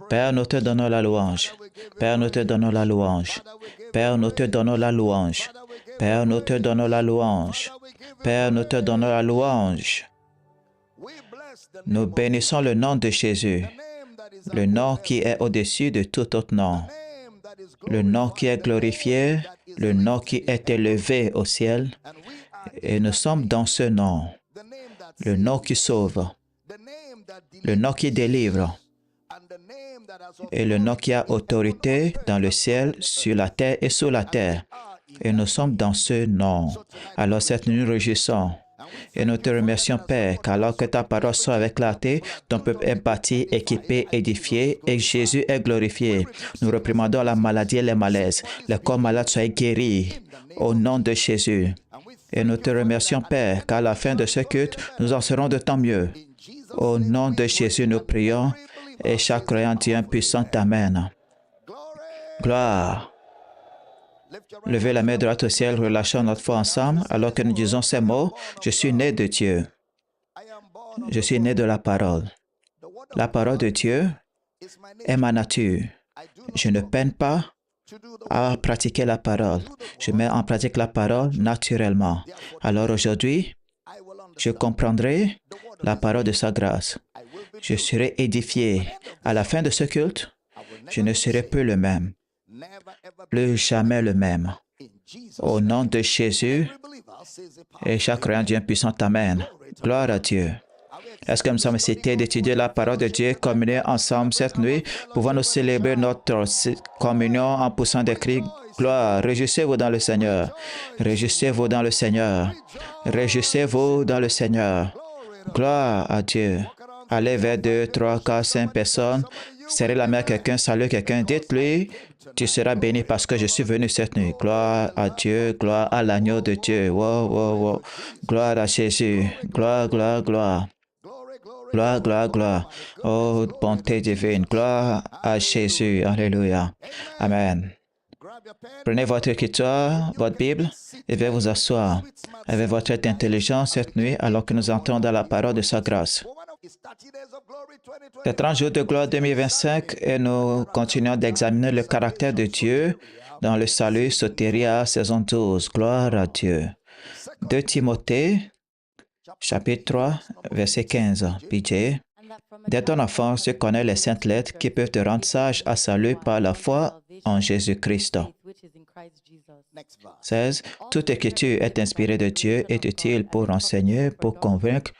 Père, nous te donnons la louange. Père, nous te donnons la louange. Père, nous te donnons la louange. Père, nous te donnons la louange. Père, nous te donnons la louange. Nous bénissons le nom de Jésus, le nom qui est au-dessus de tout autre nom, le nom qui est glorifié, le nom qui est élevé au ciel. Et nous sommes dans ce nom, le nom qui sauve, le nom qui délivre, et le nom qui a autorité dans le ciel, sur la terre et sous la terre. Et nous sommes dans ce nom. Alors cette nuit, nous réjouissons. Et nous te remercions, Père, qu'alors que ta parole soit avec clarté, ton peuple est bâti, équipé, édifié, et Jésus est glorifié. Nous réprimandons la maladie et les malaises. Les corps malades soient guéris au nom de Jésus. Et nous te remercions, Père, qu'à la fin de ce culte, nous en serons de tant mieux. Au nom de Jésus, nous prions, et chaque croyant dit un puissant Amen. Gloire. Levez la main droite au ciel, relâchons notre foi ensemble, alors que nous disons ces mots. Je suis né de Dieu. Je suis né de la parole. La parole de Dieu est ma nature. Je ne peine pas à pratiquer la parole. Je mets en pratique la parole naturellement. Alors aujourd'hui, je comprendrai la parole de sa grâce. Je serai édifié. À la fin de ce culte, je ne serai plus le même. Plus jamais le même. Au nom de Jésus, et chaque croyant dit un puissant Amen. Gloire à Dieu. Est-ce que nous sommes cités d'étudier la parole de Dieu, communier ensemble cette nuit? Pouvons-nous célébrer notre communion en poussant des cris? Gloire, réjouissez-vous dans le Seigneur. Réjouissez-vous dans le Seigneur. Réjouissez-vous dans le Seigneur. Gloire à Dieu. Allez vers 2, 3, 4, 5 personnes. Serrez la main à quelqu'un, saluez quelqu'un. Dites-lui, tu seras béni parce que je suis venu cette nuit. Gloire à Dieu, gloire à l'agneau de Dieu. Wow, wow, wow. Gloire à Jésus. Gloire, gloire, gloire. Gloire, gloire, gloire. Oh, bonté divine. Gloire à Jésus. Alléluia. Amen. Prenez votre écriture, votre Bible, et veuillez vous asseoir avec votre intelligence cette nuit alors que nous entrons dans la parole de sa grâce. C'est 30 jours de gloire 2025 et nous continuons d'examiner le caractère de Dieu dans le salut Soteria, saison 12. Gloire à Dieu. 2 Timothée, chapitre 3, verset 15. PJ. Dès ton enfance, tu connais les saintes lettres qui peuvent te rendre sage à salut par la foi en Jésus-Christ. 16. Toute écriture est inspirée de Dieu et utile pour enseigner, pour convaincre,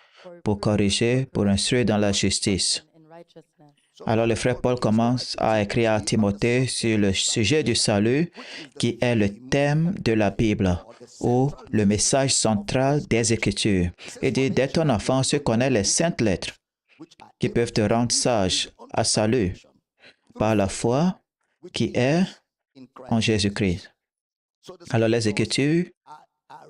pour corriger, pour instruire dans la justice. Alors le frère Paul commence à écrire à Timothée sur le sujet du salut qui est le thème de la Bible ou le message central des Écritures. Il dit, dès ton enfance, tu connais les saintes lettres qui peuvent te rendre sage à salut par la foi qui est en Jésus-Christ. Alors les Écritures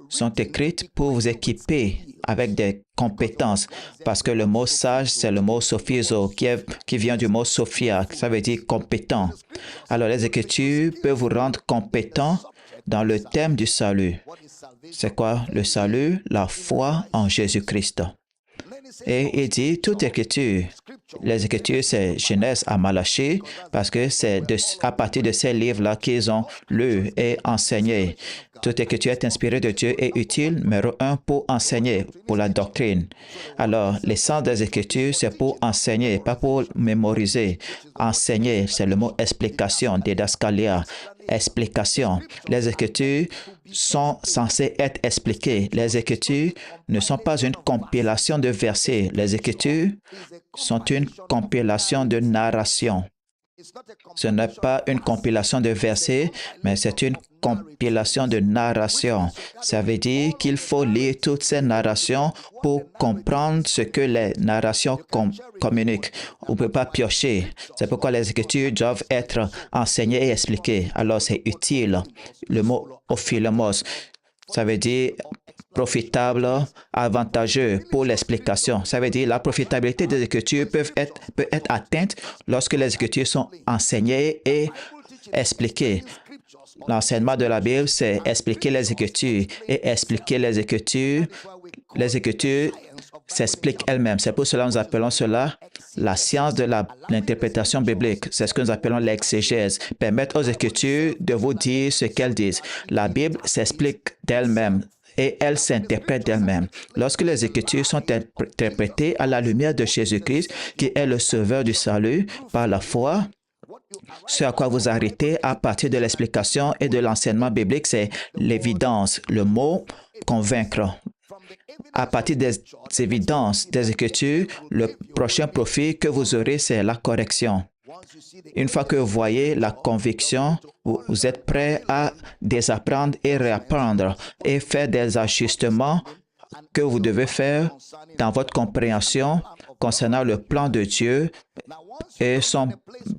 sont écrites pour vous équiper avec des compétences, parce que le mot sage, c'est le mot sophizo, qui vient du mot sophia, ça veut dire compétent. Alors les Écritures peuvent vous rendre compétent dans le thème du salut. C'est quoi le salut? La foi en Jésus-Christ. Et il dit, toute écriture, les Écritures, c'est Genèse à Malachie, parce que c'est à partir de ces livres-là qu'ils ont lu et enseigné. Toute écriture est inspirée de Dieu et utile, numéro 1, pour enseigner, pour la doctrine. Alors, l'essence des Écritures, c'est pour enseigner, pas pour mémoriser. Enseigner, c'est le mot explication, didaskalia, explication. Les Écritures sont censées être expliquées. Les Écritures ne sont pas une compilation de versets. Les Écritures sont une compilation de narration. Ce n'est pas une compilation de versets, mais c'est une compilation de narration. Ça veut dire qu'il faut lire toutes ces narrations pour comprendre ce que les narrations communiquent. On ne peut pas piocher. C'est pourquoi les Écritures doivent être enseignées et expliquées. Alors c'est utile. Le mot ophilemos, ça veut dire profitable, avantageux pour l'explication. Ça veut dire la profitabilité des Écritures peut être atteinte lorsque les Écritures sont enseignées et expliquées. L'enseignement de la Bible, c'est expliquer les Écritures. Et expliquer les Écritures s'explique elle-même. C'est pour cela que nous appelons cela la science de l'interprétation biblique. C'est ce que nous appelons l'exégèse. Permettre aux Écritures de vous dire ce qu'elles disent. La Bible s'explique d'elle-même et elle s'interprète d'elle-même. Lorsque les Écritures sont interprétées à la lumière de Jésus-Christ, qui est le sauveur du salut, par la foi, ce à quoi vous arrêtez à partir de l'explication et de l'enseignement biblique, c'est l'évidence, le mot convaincre. À partir des évidences des Écritures, le prochain profil que vous aurez, c'est la correction. Une fois que vous voyez la conviction, vous êtes prêt à désapprendre et réapprendre et faire des ajustements que vous devez faire dans votre compréhension concernant le plan de Dieu et son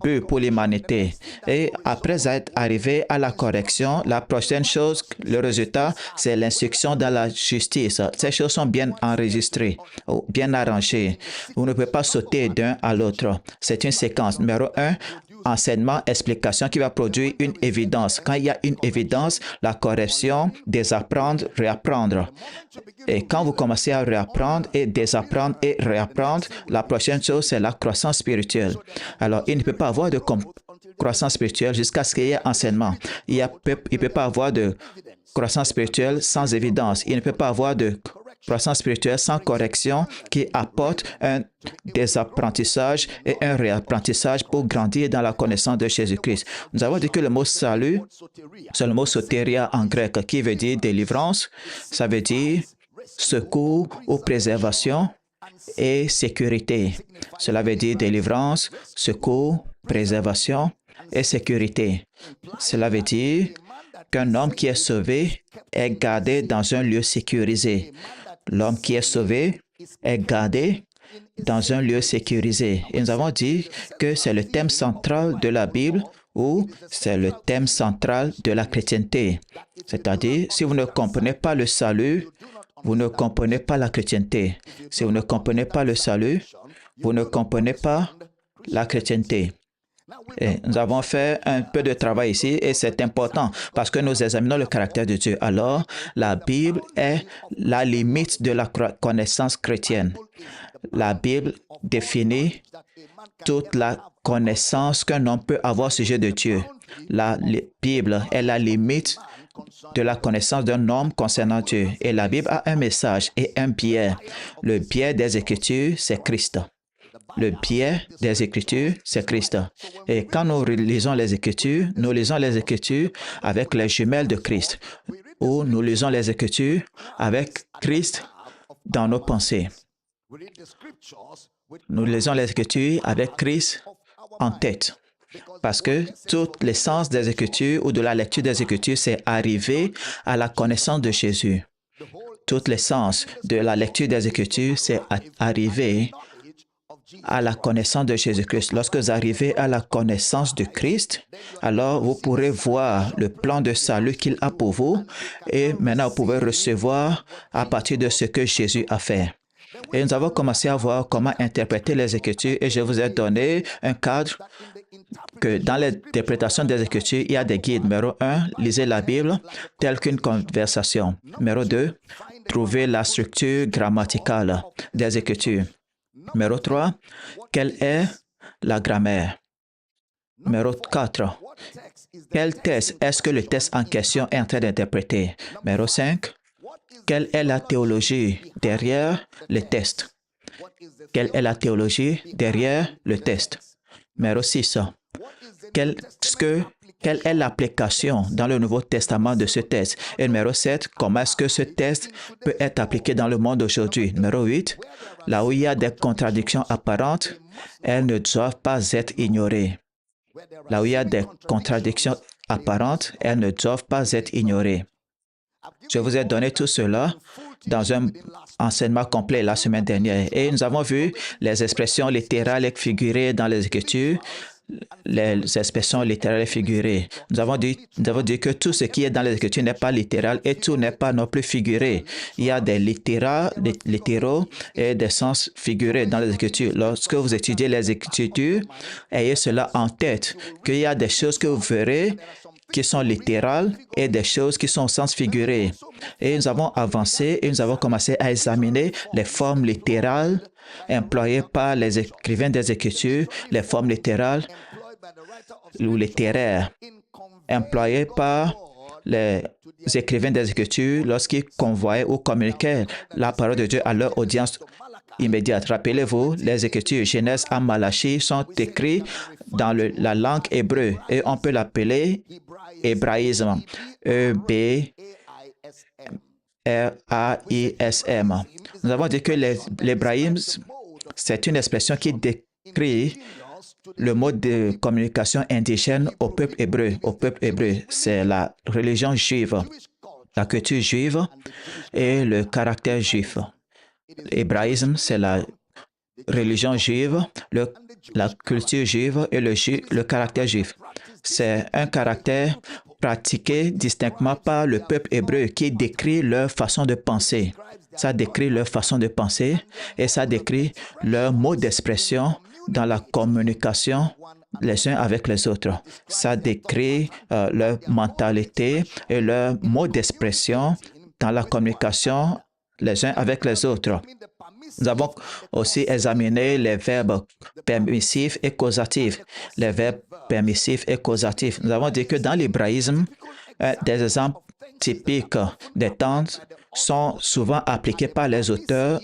but pour l'humanité. Et après être arrivé à la correction, la prochaine chose, le résultat, c'est l'instruction dans la justice. Ces choses sont bien enregistrées, bien arrangées. Vous ne pouvez pas sauter d'un à l'autre. C'est une séquence. Numéro 1, enseignement, explication qui va produire une évidence. Quand il y a une évidence, la correction, désapprendre, réapprendre. Et quand vous commencez à réapprendre et désapprendre et réapprendre, la prochaine chose, c'est la croissance spirituelle. Alors, il ne peut pas avoir de croissance spirituelle jusqu'à ce qu'il y ait enseignement. Il ne peut pas avoir de croissance spirituelle sans évidence. Il ne peut pas avoir de croissance spirituelle sans correction qui apporte un désapprentissage et un réapprentissage pour grandir dans la connaissance de Jésus-Christ. Nous avons dit que le mot salut, c'est le mot soteria en grec qui veut dire délivrance. Ça veut dire secours ou préservation et sécurité. Cela veut dire délivrance, secours, préservation et sécurité. Cela veut dire qu'un homme qui est sauvé est gardé dans un lieu sécurisé. L'homme qui est sauvé est gardé dans un lieu sécurisé. Et nous avons dit que c'est le thème central de la Bible ou c'est le thème central de la chrétienté. C'est-à-dire, si vous ne comprenez pas le salut, vous ne comprenez pas la chrétienté. Si vous ne comprenez pas le salut, vous ne comprenez pas la chrétienté. Et nous avons fait un peu de travail ici et c'est important parce que nous examinons le caractère de Dieu. Alors, la Bible est la limite de la connaissance chrétienne. La Bible définit toute la connaissance qu'un homme peut avoir au sujet de Dieu. La Bible est la limite de la connaissance d'un homme concernant Dieu. Et la Bible a un message et un biais. Le biais des Écritures, c'est Christ. Le biais des Écritures, c'est Christ. Et quand nous lisons les Écritures, nous lisons les Écritures avec les jumelles de Christ, ou nous lisons les Écritures avec Christ dans nos pensées. Nous lisons les Écritures avec Christ en tête. Parce que tout l'essence des Écritures ou de la lecture des Écritures, c'est arriver à la connaissance de Jésus. Toute l'essence de la lecture des Écritures, c'est arriver à la connaissance de Jésus-Christ. Lorsque vous arrivez à la connaissance de Christ, alors vous pourrez voir le plan de salut qu'il a pour vous et maintenant vous pouvez recevoir à partir de ce que Jésus a fait. Et nous avons commencé à voir comment interpréter les Écritures et je vous ai donné un cadre que dans l'interprétation des Écritures, il y a des guides. Numéro 1, lisez la Bible telle qu'une conversation. Numéro 2, trouvez la structure grammaticale des Écritures. Numéro 3, quelle est la grammaire? Numéro 4, quel texte est-ce que le texte en question est en train d'interpréter? Numéro 5, quelle est la théologie derrière le texte? Quelle est la théologie derrière le texte? Numéro 6, quelle est l'application dans le Nouveau Testament de ce texte? Et numéro 7, comment est-ce que ce texte peut être appliqué dans le monde aujourd'hui? Numéro 8, là où il y a des contradictions apparentes, elles ne doivent pas être ignorées. Là où il y a des contradictions apparentes, elles ne doivent pas être ignorées. Je vous ai donné tout cela dans un enseignement complet la semaine dernière. Et nous avons vu les expressions littérales et figurées dans les Écritures, les expressions littérales et figurées. Nous avons dit que tout ce qui est dans les Écritures n'est pas littéral et tout n'est pas non plus figuré. Il y a des littéraux et des sens figurés dans les Écritures. Lorsque vous étudiez les Écritures, ayez cela en tête, qu'il y a des choses que vous verrez qui sont littérales et des choses qui sont au sens figuré. Et nous avons avancé et nous avons commencé à examiner les formes littérales employées par les écrivains des Écritures, les formes littérales ou littéraires employées par les écrivains des Écritures lorsqu'ils convoyaient ou communiquaient la parole de Dieu à leur audience immédiate. Rappelez-vous, les Écritures Genèse à Malachie sont écrits dans la langue hébreu et on peut l'appeler hébraïsme. E-B-R-A-I-S-M. Nous avons dit que l'hébraïsme, c'est une expression qui décrit le mode de communication indigène au peuple hébreu. C'est la religion juive, la culture juive et le caractère juif. L'hébraïsme, c'est la religion juive, la culture juive et le caractère juif. C'est un caractère pratiqué distinctement par le peuple hébreu qui décrit leur façon de penser. Ça décrit leur façon de penser et ça décrit leur mode d'expression dans la communication les uns avec les autres. Ça décrit leur mentalité et leur mode d'expression dans la communication les uns avec les autres. Nous avons aussi examiné les verbes permissifs et causatifs. Les verbes permissifs et causatifs. Nous avons dit que dans l'hébraïsme, des exemples typiques des temps sont souvent appliqués par les auteurs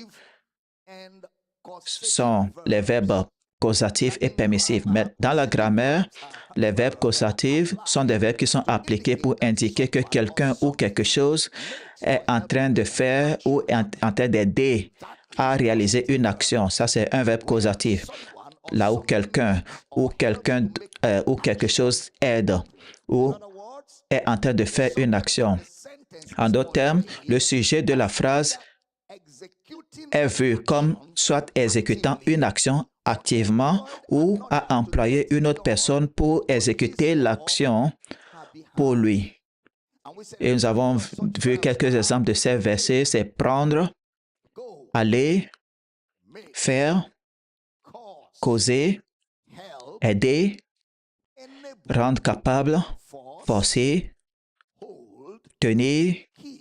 sont les verbes causatifs et permissifs. Mais dans la grammaire, les verbes causatifs sont des verbes qui sont appliqués pour indiquer que quelqu'un ou quelque chose est en train de faire ou est en train d'aider à réaliser une action. Ça, c'est un verbe causatif. Là où quelqu'un ou quelque chose aide ou est en train de faire une action. En d'autres termes, le sujet de la phrase est vu comme soit exécutant une action activement ou à employer une autre personne pour exécuter l'action pour lui. Et nous avons vu quelques exemples de ces versets, c'est prendre, aller, faire, causer, aider, rendre capable, forcer, tenir,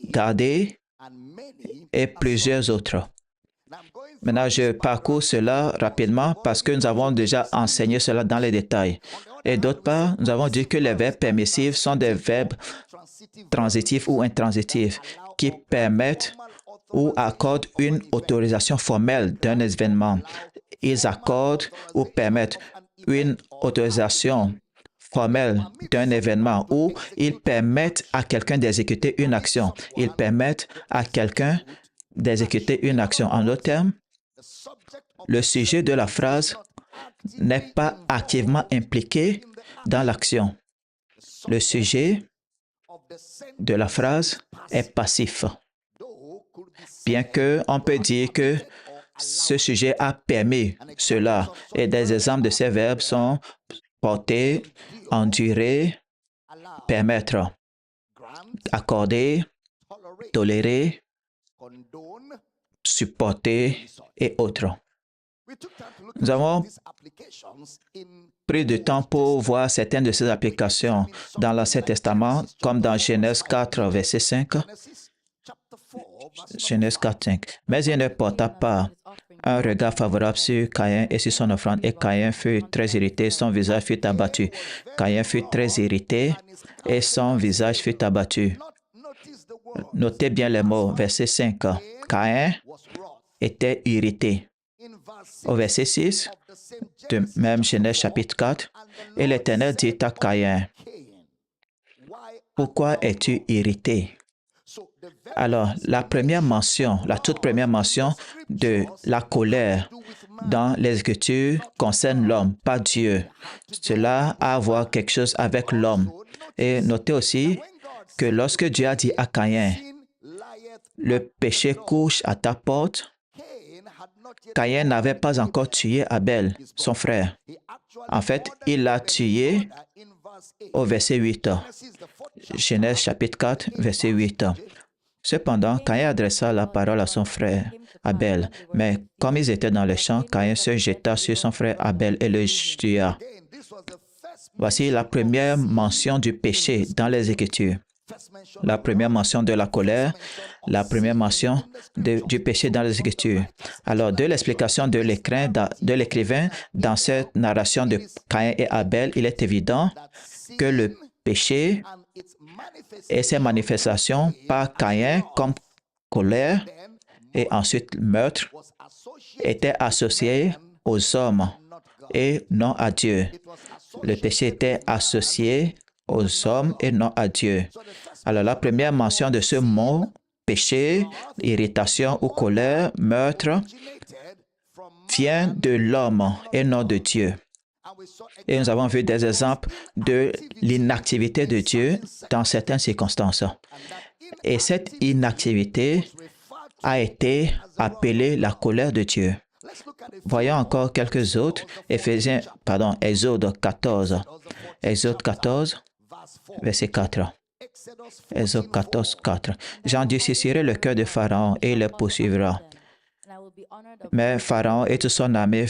garder et plusieurs autres. Maintenant, je parcours cela rapidement parce que nous avons déjà enseigné cela dans les détails. Et d'autre part, nous avons dit que les verbes permissifs sont des verbes transitifs ou intransitifs qui permettent ou accordent une autorisation formelle d'un événement. Ils accordent ou permettent une autorisation formelle d'un événement ou ils permettent à quelqu'un d'exécuter une action. Ils permettent à quelqu'un d'exécuter une action. En d'autres termes, le sujet de la phrase n'est pas activement impliqué dans l'action. Le sujet de la phrase est passif. Bien qu'on peut dire que ce sujet a permis cela. Et des exemples de ces verbes sont porter, endurer, permettre, accorder, tolérer, supporter et autres. Nous avons pris du temps pour voir certaines de ces applications dans l'Ancien Testament, comme dans Genèse 4, verset 5. Genèse 4, 5. Mais il ne porta pas un regard favorable sur Caïn et sur son offrande, et Caïn fut très irrité, son visage fut abattu. Caïn fut très irrité et son visage fut abattu. Notez bien les mots, verset 5. Caïn était irrité. Au verset 6, de même Genèse chapitre 4, et l'Éternel dit à Caïn, « Pourquoi es-tu irrité? » Alors, la toute première mention de la colère dans les Écritures concerne l'homme, pas Dieu. Cela a à voir quelque chose avec l'homme. Et notez aussi que lorsque Dieu a dit à Caïn, « Le péché couche à ta porte », Caïn n'avait pas encore tué Abel, son frère. En fait, il l'a tué au verset 8. Genèse chapitre 4, verset 8. Cependant, Caïn adressa la parole à son frère Abel. Mais comme ils étaient dans le champ, Caïn se jeta sur son frère Abel et le tua. Voici la première mention du péché dans les Écritures. La première mention de la colère, la première mention du péché dans les Écritures. Alors, de l'explication de l'écrivain dans cette narration de Caïn et Abel, il est évident que le péché et ses manifestations par Caïn comme colère et ensuite meurtre étaient associés aux hommes et non à Dieu. Le péché était associé aux hommes et non à Dieu. Alors, la première mention de ce mot, péché, irritation ou colère, meurtre, vient de l'homme et non de Dieu. Et nous avons vu des exemples de l'inactivité de Dieu dans certaines circonstances. Et cette inactivité a été appelée la colère de Dieu. Voyons encore quelques autres. Exode 14. Exode 14, verset 4. Exode 14, 4. J'endurcirai le cœur de Pharaon et il le poursuivra. Mais Pharaon et toute son armée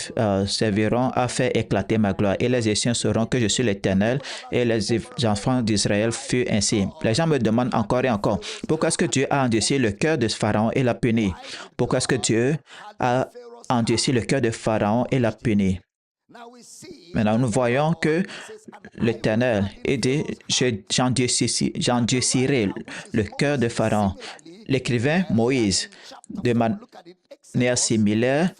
serviront à faire éclater ma gloire. Et les Égyptiens sauront que je suis l'Éternel et les enfants d'Israël furent ainsi. Les gens me demandent encore et encore, pourquoi est-ce que Dieu a endurci le cœur de Pharaon et l'a puni? Pourquoi est-ce que Dieu a endurci le cœur de Pharaon et l'a puni? Maintenant, nous voyons que l'Éternel dit, j'endurcirai le cœur de Pharaon. L'écrivain Moïse, de manière similaire,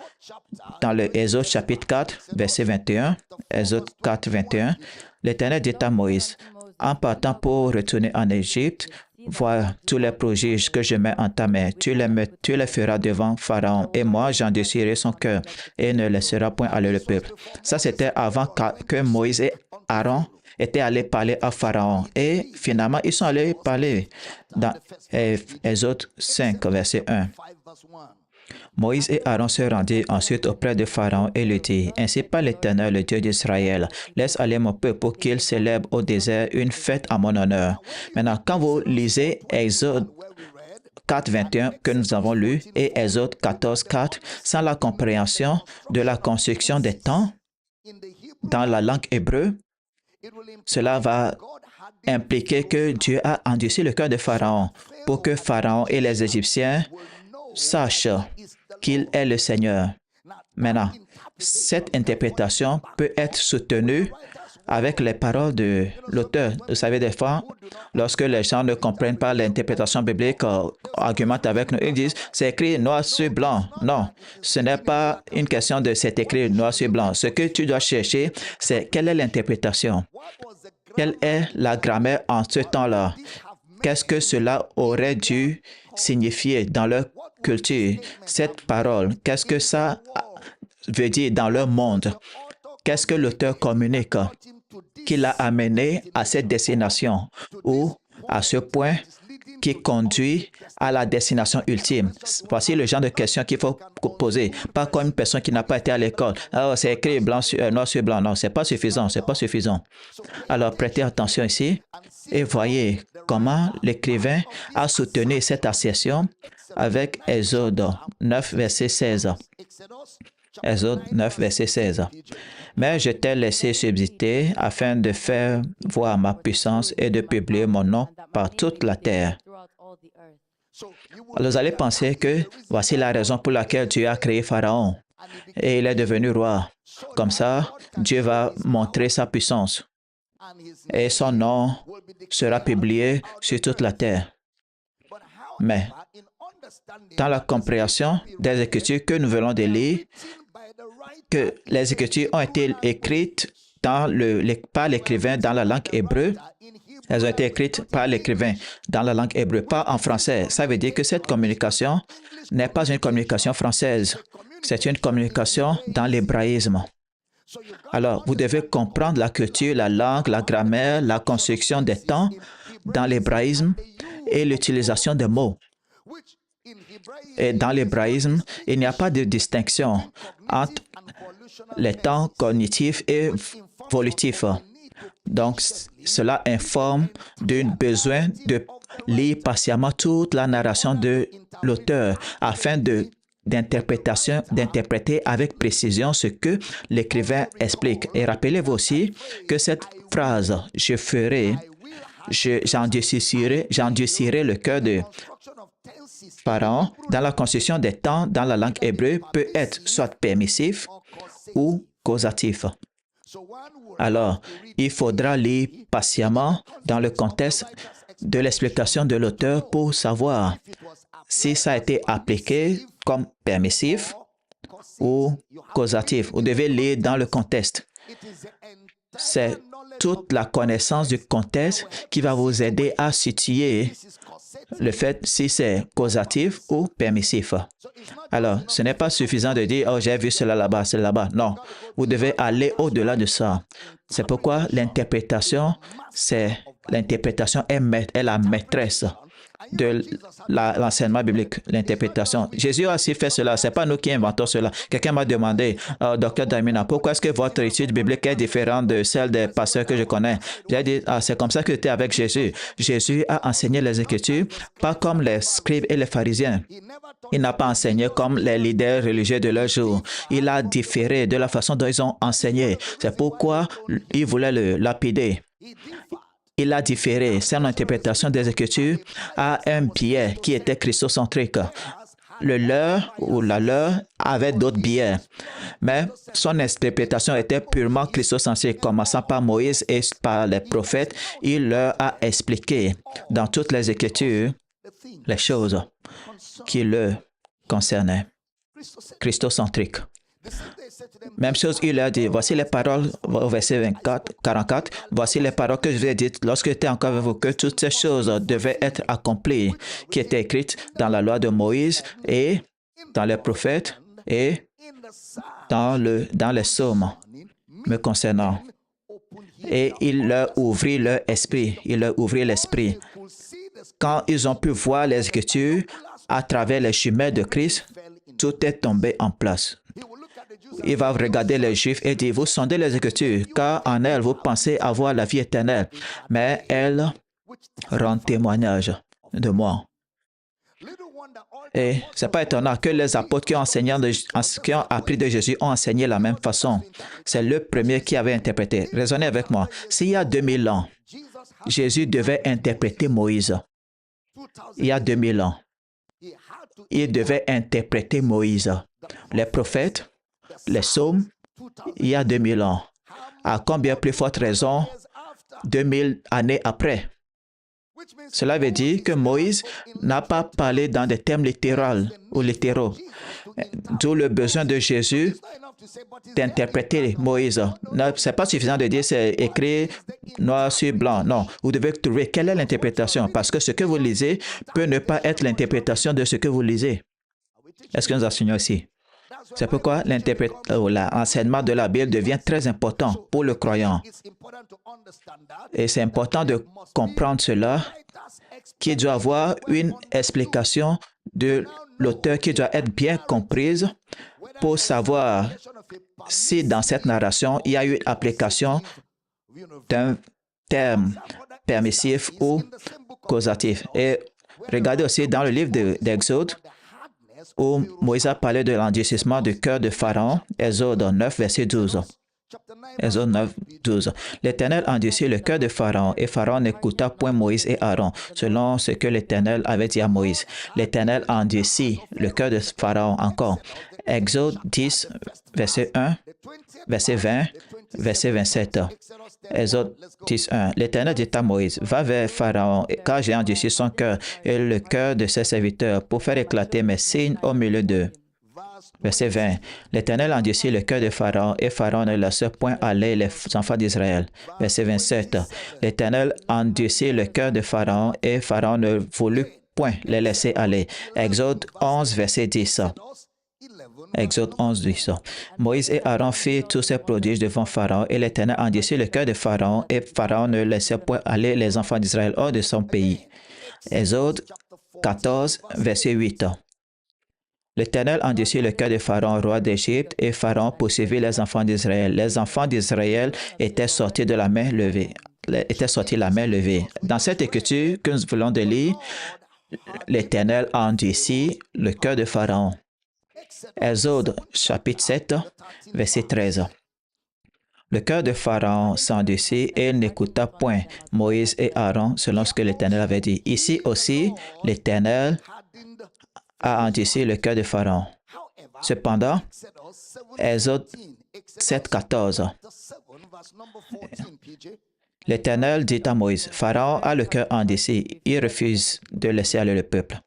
dans le Exode chapitre 4, verset 21, Exode 4, 21, l'Éternel dit à Moïse, en partant pour retourner en Égypte, vois tous les prodiges que je mets en ta main. Tu les feras devant Pharaon, et moi j'endurcirai son cœur et ne laissera point aller le peuple. Ça, c'était avant que Moïse et Aaron étaient allés parler à Pharaon. Et finalement, ils sont allés parler dans Exode 5, verset 1. Moïse et Aaron se rendirent ensuite auprès de Pharaon et lui dirent, « Ainsi parle l'Éternel, le Dieu d'Israël, laisse aller mon peuple pour qu'il célèbre au désert une fête à mon honneur. » Maintenant, quand vous lisez Exode 4, 21 que nous avons lu et Exode 14, 4, sans la compréhension de la construction des temps dans la langue hébreu, cela va impliquer que Dieu a endurci le cœur de Pharaon pour que Pharaon et les Égyptiens sachent qu'il est le Seigneur. Maintenant, cette interprétation peut être soutenue avec les paroles de l'auteur. Vous savez, des fois, lorsque les gens ne comprennent pas l'interprétation biblique, argumentent avec nous, ils disent, c'est écrit noir sur blanc. Non, ce n'est pas une question de c'est écrit noir sur blanc. Ce que tu dois chercher, c'est quelle est l'interprétation? Quelle est la grammaire en ce temps-là? Qu'est-ce que cela aurait dû signifier dans leur culture? Cette parole, qu'est-ce que ça veut dire dans leur monde? Qu'est-ce que l'auteur communique qui l'a amené à cette destination ou à ce point qui conduit à la destination ultime? Voici le genre de questions qu'il faut poser. Pas comme une personne qui n'a pas été à l'école. Alors, c'est écrit noir sur blanc. Non, c'est pas suffisant, c'est pas suffisant. Alors, prêtez attention ici et voyez comment l'écrivain a soutenu cette assertion avec Exode 9, verset 16. Exode 9, verset 16. Mais je t'ai laissé subsister afin de faire voir ma puissance et de publier mon nom par toute la terre. Alors, vous allez penser que voici la raison pour laquelle Dieu a créé Pharaon et il est devenu roi. Comme ça, Dieu va montrer sa puissance et son nom sera publié sur toute la terre. Mais, dans la compréhension des Écritures que nous venons de lire, que les Écritures ont été écrites par l'écrivain dans la langue hébreu. Elles ont été écrites par l'écrivain dans la langue hébreu, pas en français. Ça veut dire que cette communication n'est pas une communication française. C'est une communication dans l'hébraïsme. Alors, vous devez comprendre la culture, la langue, la grammaire, la construction des temps dans l'hébraïsme et l'utilisation des mots. Et dans l'hébraïsme, il n'y a pas de distinction entre les temps cognitifs et volitifs. Donc, cela informe d'un besoin de lire patiemment toute la narration de l'auteur afin de d'interpréter avec précision ce que l'écrivain explique. Et rappelez-vous aussi que cette phrase « je ferai », j'endurcirai le cœur de Pharaon dans la construction des temps dans la langue hébreu peut être soit permissif ou causatif. Alors, il faudra lire patiemment dans le contexte de l'explication de l'auteur pour savoir si ça a été appliqué comme permissif ou causatif. Vous devez lire dans le contexte. C'est toute la connaissance du contexte qui va vous aider à situer le fait si c'est causatif ou permissif. Alors, ce n'est pas suffisant de dire « Oh, j'ai vu cela là-bas, cela là-bas ». Non, vous devez aller au-delà de ça. C'est pourquoi l'interprétation est la maîtresse de l'enseignement biblique, l'interprétation. Jésus a aussi fait cela. Ce n'est pas nous qui inventons cela. Quelqu'un m'a demandé, Dr. Damina, pourquoi est-ce que votre étude biblique est différente de celle des pasteurs que je connais? J'ai dit, c'est comme ça que tu es avec Jésus. Jésus a enseigné les Écritures, pas comme les scribes et les pharisiens. Il n'a pas enseigné comme les leaders religieux de leur jour. Il a différé de la façon dont ils ont enseigné. C'est pourquoi il voulait le lapider. Il a différé son interprétation des Écritures à un biais qui était christocentrique. Le leur ou la leur avait d'autres biais, mais son interprétation était purement christocentrique, commençant par Moïse et par les prophètes. Il leur a expliqué dans toutes les Écritures les choses qui le concernaient. Christocentrique. Même chose, il a dit, voici les paroles, au verset 44, voici les paroles que je vous ai dites lorsque j'étais encore avec vous, que toutes ces choses devaient être accomplies, qui étaient écrites dans la loi de Moïse et dans les prophètes et dans les psaumes me concernant. Et il leur ouvrit leur esprit, il leur ouvrit l'esprit. Quand ils ont pu voir les Écritures à travers les chemins de Christ, tout est tombé en place. Il va regarder les Juifs et dire, vous sondez les Écritures, car en elles, vous pensez avoir la vie éternelle, mais elles rendent témoignage de moi. Et ce n'est pas étonnant que les apôtres qui ont appris de Jésus ont enseigné de la même façon. C'est le premier qui avait interprété. Raisonnez avec moi. S'il y a 2000 ans, Jésus devait interpréter Moïse. Il y a 2000 ans, il devait interpréter Moïse. Les prophètes, les psaumes, il y a 2000 ans. À combien plus forte raison 2000 années après? Cela veut dire que Moïse n'a pas parlé dans des termes littéraux ou littéraux. D'où le besoin de Jésus d'interpréter Moïse. Ce n'est pas suffisant de dire c'est écrit noir sur blanc. Non, vous devez trouver quelle est l'interprétation parce que ce que vous lisez peut ne pas être l'interprétation de ce que vous lisez. Est-ce que nous enseignons ici? C'est pourquoi l'enseignement de la Bible devient très important pour le croyant. Et c'est important de comprendre cela, qu'il doit avoir une explication de l'auteur qui doit être bien comprise pour savoir si dans cette narration, il y a eu application d'un terme permissif ou causatif. Et regardez aussi dans le livre d'Exode, où Moïse a parlé de l'endurcissement du cœur de Pharaon, Exode 9, verset 12. Exode 9, 12. L'Éternel endurcit le cœur de Pharaon, et Pharaon n'écouta point Moïse et Aaron, selon ce que l'Éternel avait dit à Moïse. L'Éternel endurcit le cœur de Pharaon encore. Exode 10, verset 1, verset 20, verset 27. Exode 10, 1. L'Éternel dit à Moïse, va vers Pharaon, car j'ai endurci son cœur et le cœur de ses serviteurs pour faire éclater mes signes au milieu d'eux. Verset 20. L'Éternel endurcit le cœur de Pharaon et Pharaon ne laissa point aller les enfants d'Israël. Verset 27. L'Éternel endurcit le cœur de Pharaon et Pharaon ne voulut point les laisser aller. Exode 11, verset 10. Exode 11, 10. Moïse et Aaron firent tous ces prodiges devant Pharaon et l'Éternel endurcit le cœur de Pharaon et Pharaon ne laissait point aller les enfants d'Israël hors de son pays. Exode 14, verset 8. L'Éternel endurcit le cœur de Pharaon, roi d'Égypte, et Pharaon poursuivit les enfants d'Israël. Les enfants d'Israël étaient sortis de la main levée. Dans cette écriture que nous venons de lire, l'Éternel endurcit le cœur de Pharaon. Exode chapitre 7, verset 13. Le cœur de Pharaon s'endurcit et il n'écouta point Moïse et Aaron selon ce que l'Éternel avait dit. Ici aussi, l'Éternel a endurci le cœur de Pharaon. Cependant, Exode 7, 14. L'Éternel dit à Moïse, Pharaon a le cœur endurci, il refuse de laisser aller le peuple.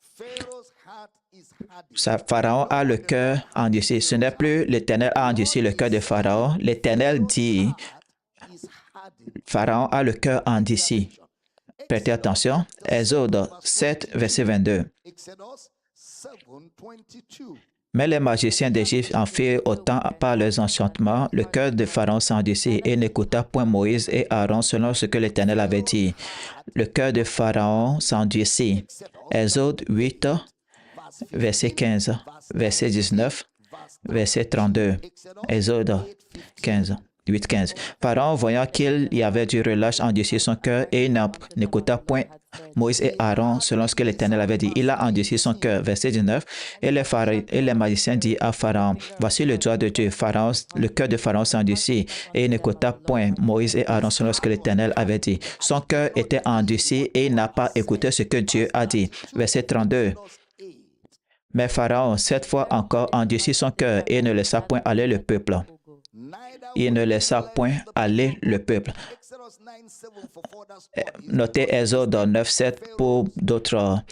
Pharaon a le cœur endurci. Ce n'est plus l'Éternel a endurci le cœur de Pharaon. L'Éternel dit, Pharaon a le cœur endurci. Prêtez attention, Exode 7, verset 22. Mais les magiciens d'Égypte en firent autant par leurs enchantements. Le cœur de Pharaon s'endurcit et n'écouta point Moïse et Aaron selon ce que l'Éternel avait dit. Le cœur de Pharaon s'endurcit. Exode 8, verset 15, verset 19, verset 32. Exode 15. 8, 15. Pharaon, voyant qu'il y avait du relâche, endurci son cœur et n'écouta point Moïse et Aaron selon ce que l'Éternel avait dit. Il a endurci son cœur. Verset 19. Et les magiciens disent à Pharaon, voici le doigt de Dieu. Pharaon, le cœur de Pharaon s'endurcit et il n'écouta point Moïse et Aaron selon ce que l'Éternel avait dit. Son cœur était endurci et il n'a pas écouté ce que Dieu a dit. Verset 32. Mais Pharaon, cette fois encore, endurcit son cœur et ne laissa point aller le peuple. Il ne laissa point aller le peuple. Notez Exode 9, 7 pour d'autres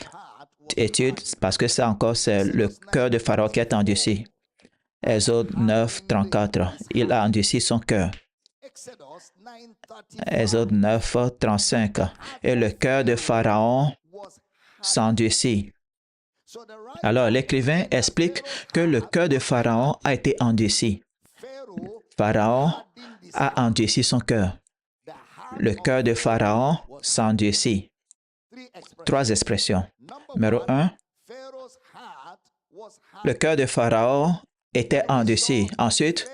études, parce que ça encore, c'est le cœur de Pharaon qui est endurci. Exode 9, 34. Il a endurci son cœur. Exode 9, 35. Et le cœur de Pharaon s'endurcit. Alors, l'écrivain explique que le cœur de Pharaon a été endurci. Pharaon a endurci son cœur. Le cœur de Pharaon s'endurcit. 3 expressions. Numéro 1, le cœur de Pharaon était endurci. Ensuite,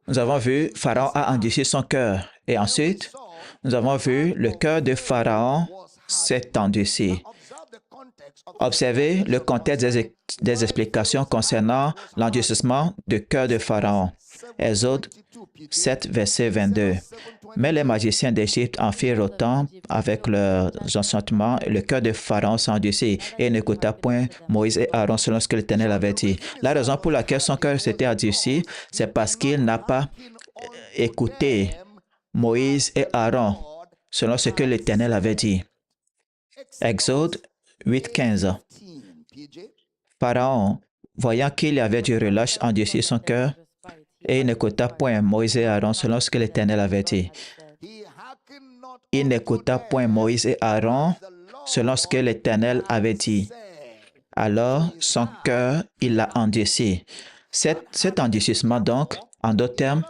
nous avons vu Pharaon a endurci son cœur. Et ensuite, nous avons vu le cœur de Pharaon s'est endurci. Observez le contexte des explications concernant l'endurcissement du cœur de Pharaon. Exode 7, verset 22. Mais les magiciens d'Égypte en firent autant avec leurs enchantements, et le cœur de Pharaon s'endurcit et n'écouta point Moïse et Aaron selon ce que l'Éternel avait dit. La raison pour laquelle son cœur s'était endurci, c'est parce qu'il n'a pas écouté Moïse et Aaron selon ce que l'Éternel avait dit. Exode 8, 15. Pharaon, voyant qu'il y avait du relâche, endurcit son cœur et il n'écouta point Moïse et Aaron selon ce que l'Éternel avait dit. Il n'écouta point Moïse et Aaron selon ce que l'Éternel avait dit. Alors, son cœur, il l'a endurci. Cet endurcissement, donc, en d'autres termes,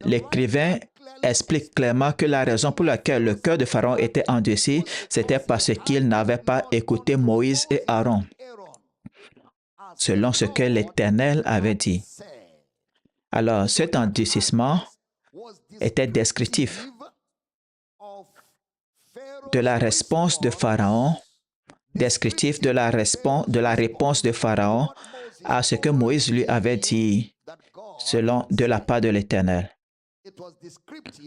l'écrivain explique clairement que la raison pour laquelle le cœur de Pharaon était endurci, c'était parce qu'il n'avait pas écouté Moïse et Aaron, selon ce que l'Éternel avait dit. Alors, cet endurcissement était descriptif de la réponse de Pharaon, descriptif de la réponse de Pharaon à ce que Moïse lui avait dit selon de la part de l'Éternel.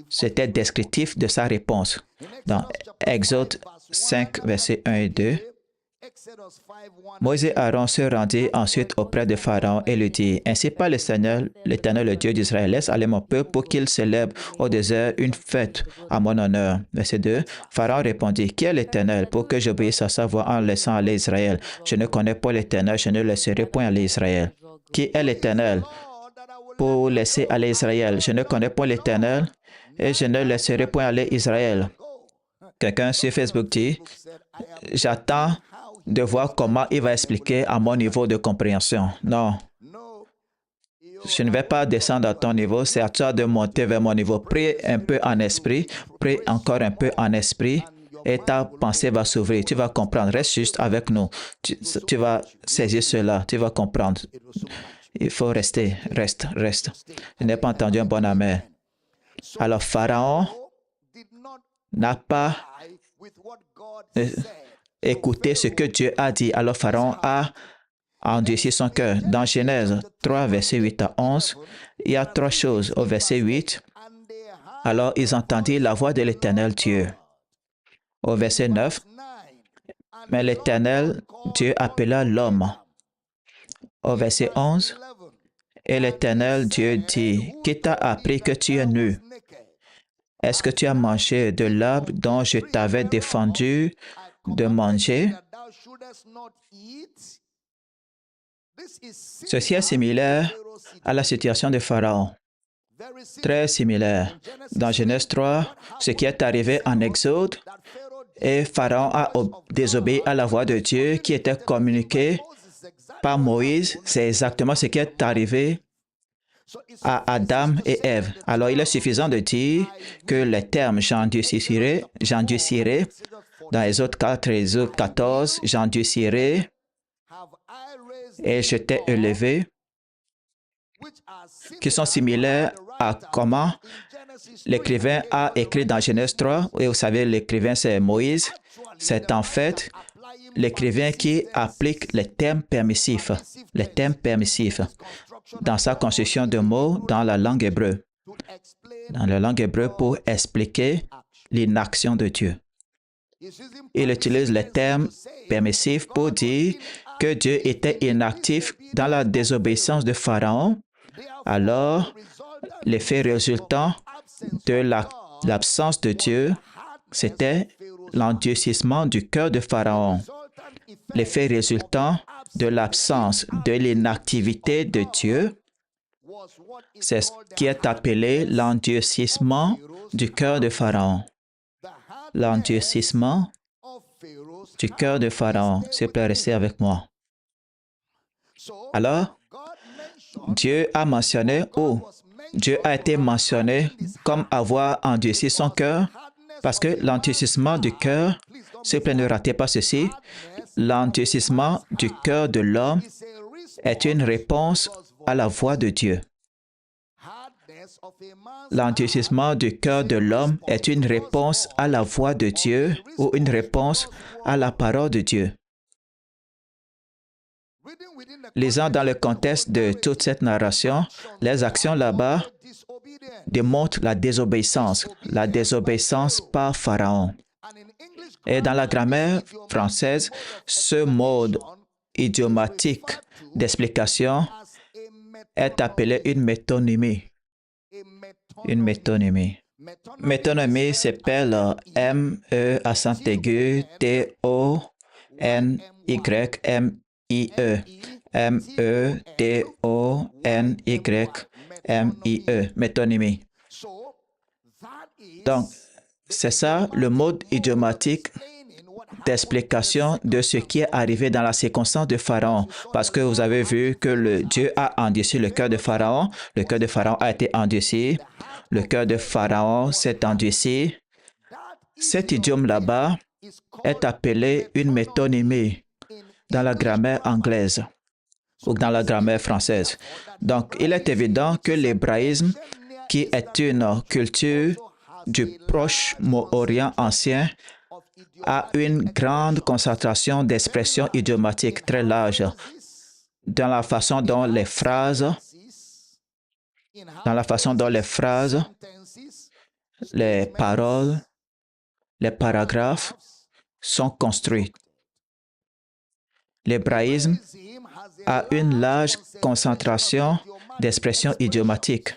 C'était descriptif de sa réponse. Dans Exode 5, versets 1 et 2, Moïse et Aaron se rendirent ensuite auprès de Pharaon et lui dirent, ainsi parle le Seigneur, l'Éternel, le Dieu d'Israël, laisse aller mon peuple pour qu'il célèbre au désert une fête à mon honneur. Verset 2, Pharaon répondit, qui est l'Éternel pour que j'obéisse à sa voix en laissant aller Israël? Je ne connais pas l'Éternel, je ne laisserai point aller Israël. Qui est l'Éternel pour laisser aller Israël? Je ne connais pas l'Éternel et je ne laisserai point aller Israël. Quelqu'un sur Facebook dit, j'attends de voir comment il va expliquer à mon niveau de compréhension. Non, je ne vais pas descendre à ton niveau, c'est à toi de monter vers mon niveau. Prie un peu en esprit, prie encore un peu en esprit et ta pensée va s'ouvrir. Tu vas comprendre. Reste juste avec nous. Tu vas saisir cela, tu vas comprendre. Il faut rester, reste. Je n'ai pas entendu un bon amen. Alors, Pharaon n'a pas écouté ce que Dieu a dit. Alors, Pharaon a endurci son cœur. Dans Genèse 3, verset 8 à 11, il y a trois choses. Au verset 8, alors ils entendirent la voix de l'Éternel Dieu. Au verset 9, mais l'Éternel Dieu appela l'homme. Au verset 11, et l'Éternel Dieu dit, qui t'a appris que tu es nu? Est-ce que tu as mangé de l'arbre dont je t'avais défendu de manger? Ceci est similaire à la situation de Pharaon. Très similaire. Dans Genèse 3, ce qui est arrivé en Exode, et Pharaon a désobéi à la voix de Dieu qui était communiquée par Moïse. C'est exactement ce qui est arrivé à Adam et Ève. Alors, il est suffisant de dire que les termes j'endurcirai, dans Exode 4 et Exode 14, j'endurcirai et je t'ai élevé, qui sont similaires à comment l'écrivain a écrit dans Genèse 3. Et vous savez, l'écrivain, c'est Moïse. C'est en fait l'écrivain qui applique les termes permissifs dans sa construction de mots dans la langue hébreu. Dans la langue hébreu pour expliquer l'inaction de Dieu. Il utilise les termes permissifs pour dire que Dieu était inactif dans la désobéissance de Pharaon. Alors, l'effet résultant de l'absence de Dieu, c'était l'endurcissement du cœur de Pharaon. L'effet résultant de l'absence, de l'inactivité de Dieu, c'est ce qui est appelé l'endurcissement du cœur de Pharaon. L'endurcissement du cœur de Pharaon. S'il vous plaît, restez avec moi. Alors, Dieu a mentionné, Dieu a été mentionné comme avoir endurci son cœur, parce que l'endurcissement du cœur, s'il vous plaît, ne ratez pas ceci, l'endurcissement du cœur de l'homme est une réponse à la voix de Dieu. L'endurcissement du cœur de l'homme est une réponse à la voix de Dieu ou une réponse à la parole de Dieu. Lisant dans le contexte de toute cette narration, les actions là-bas démontrent la désobéissance par Pharaon. Et dans la grammaire française, ce mode idiomatique d'explication est appelé une métonymie. Une métonymie. Métonymie s'appelle M-E accent aigu T-O-N-Y-M-I-E. M-E-T-O-N-Y-M-I-E. Métonymie. Donc, c'est ça le mode idiomatique d'explication de ce qui est arrivé dans la circonstance de Pharaon. Parce que vous avez vu que Dieu a endurci le cœur de Pharaon. Le cœur de Pharaon a été endurci. Le cœur de Pharaon s'est endurci. Cet idiome là-bas est appelé une métonymie dans la grammaire anglaise ou dans la grammaire française. Donc, il est évident que l'hébraïsme, qui est une culture du Proche-Orient ancien, a une grande concentration d'expressions idiomatiques très larges dans la façon dont les phrases, les paroles, les paragraphes sont construits. L'hébraïsme a une large concentration d'expressions idiomatiques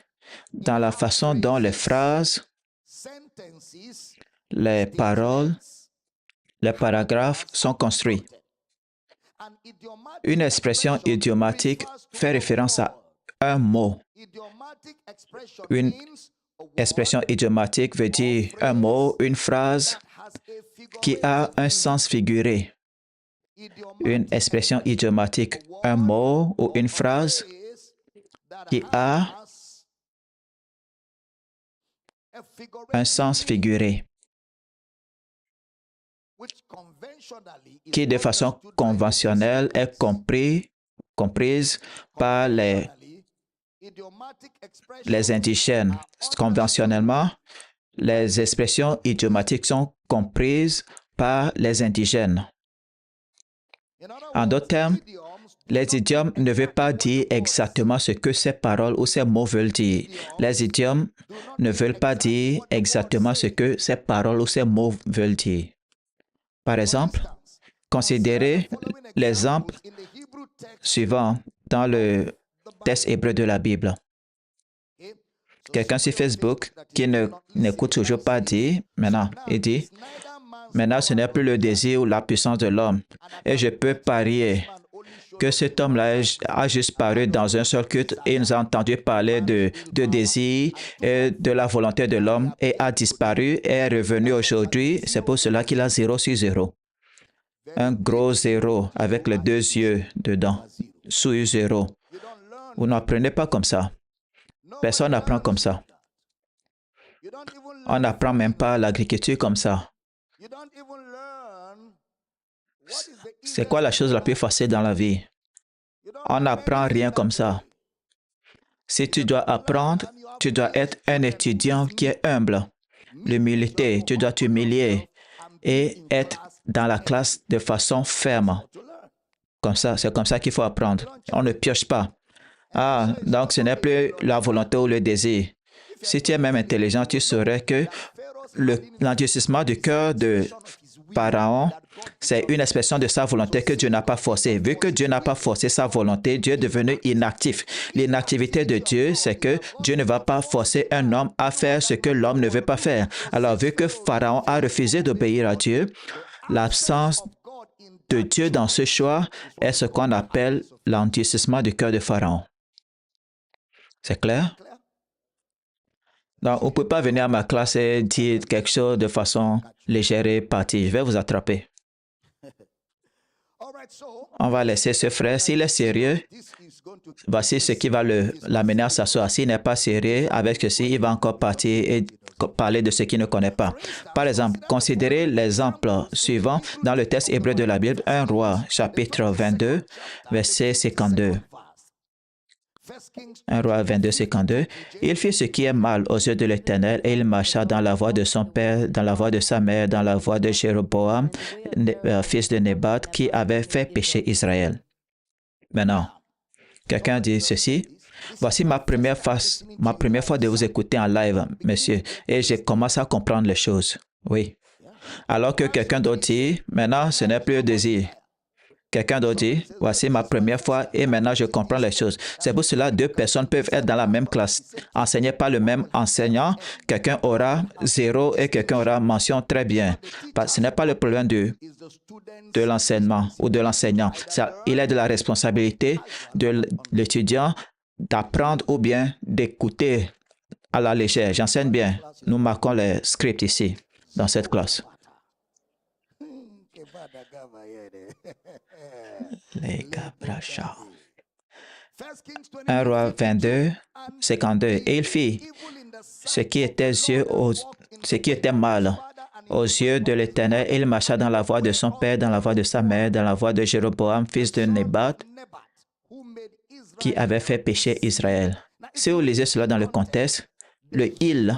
dans la façon dont les phrases, les paroles, les paragraphes sont construits. Une expression idiomatique fait référence à un mot. Une expression idiomatique veut dire un mot, une phrase qui a un sens figuré. Une expression idiomatique, un mot ou une phrase qui a un sens figuré, qui de façon conventionnelle est comprise par les indigènes. Conventionnellement, les expressions idiomatiques sont comprises par les indigènes. En d'autres termes, Les idiomes ne veulent pas dire exactement ce que ces paroles ou ces mots veulent dire. Les idiomes ne veulent pas dire exactement ce que ces paroles ou ces mots veulent dire. Par exemple, considérez l'exemple suivant dans le texte hébreu de la Bible. Quelqu'un sur Facebook qui n'écoute toujours pas dit, maintenant, il dit, maintenant ce n'est plus le désir ou la puissance de l'homme. Et je peux parier que cet homme-là a juste paru dans un seul culte et nous a entendu parler de désir et de la volonté de l'homme et a disparu et est revenu aujourd'hui. C'est pour cela qu'il a 0 sur 0. Un gros 0 avec les 2 yeux dedans, sous 0. Vous n'apprenez pas comme ça. Personne n'apprend comme ça. On n'apprend même pas l'agriculture comme ça. C'est quoi la chose la plus facile dans la vie? On n'apprend rien comme ça. Si tu dois apprendre, tu dois être un étudiant qui est humble. L'humilité, tu dois t'humilier et être dans la classe de façon ferme. Comme ça, c'est comme ça qu'il faut apprendre. On ne pioche pas. Ah, donc ce n'est plus la volonté ou le désir. Si tu es même intelligent, tu saurais que l'endurcissement du cœur de Pharaon, c'est une expression de sa volonté que Dieu n'a pas forcée. Vu que Dieu n'a pas forcé sa volonté, Dieu est devenu inactif. L'inactivité de Dieu, c'est que Dieu ne va pas forcer un homme à faire ce que l'homme ne veut pas faire. Alors, vu que Pharaon a refusé d'obéir à Dieu, l'absence de Dieu dans ce choix est ce qu'on appelle l'endurcissement du cœur de Pharaon. C'est clair? Donc, vous ne pouvez pas venir à ma classe et dire quelque chose de façon légère et partie. Je vais vous attraper. On va laisser ce frère. S'il est sérieux, voici ce qui va l'amener à s'asseoir. S'il n'est pas sérieux avec ceci, il va encore partir et parler de ce qu'il ne connaît pas. Par exemple, considérez l'exemple suivant dans le texte hébreu de la Bible, 1 Roi, chapitre 22, verset 52. 1 Roi 22, 52. Il fit ce qui est mal aux yeux de l'Éternel et il marcha dans la voie de son père, dans la voie de sa mère, dans la voie de Jéroboam, fils de Nébat, qui avait fait pécher Israël. Maintenant, quelqu'un dit ceci. Voici ma première fois de vous écouter en live, monsieur, et je commence à comprendre les choses. Oui. Alors que quelqu'un d'autre dit, maintenant, ce n'est plus le désir. Quelqu'un d'autre dit, voici ma première fois et maintenant je comprends les choses. C'est pour cela que 2 personnes peuvent être dans la même classe, enseignées par le même enseignant. Quelqu'un aura 0 et quelqu'un aura mention très bien. Ce n'est pas le problème de l'enseignement ou de l'enseignant. Il est de la responsabilité de l'étudiant d'apprendre ou bien d'écouter à la légère. J'enseigne bien. Nous marquons les scripts ici, dans cette classe. Les Gabrachas. 1 Roi 22, 52. Et il fit ce qui était mal aux yeux de l'Éternel. Il marcha dans la voie de son père, dans la voie de sa mère, dans la voie de Jéroboam, fils de Nébat, qui avait fait pécher Israël. Si vous lisez cela dans le contexte, le il,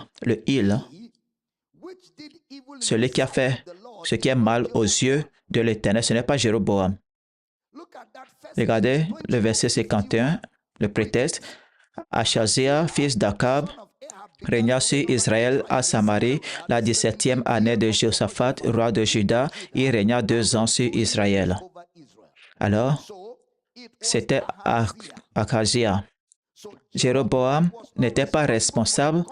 celui qui a fait ce qui est mal aux yeux de l'Éternel, ce n'est pas Jéroboam. Regardez le verset 51, le prétexte. Achazia, fils d'Akab, régna sur Israël à Samarie la 17e année de Josaphat, roi de Juda. Il régna 2 ans sur Israël. Alors, c'était Achazia. Jéroboam n'était pas responsable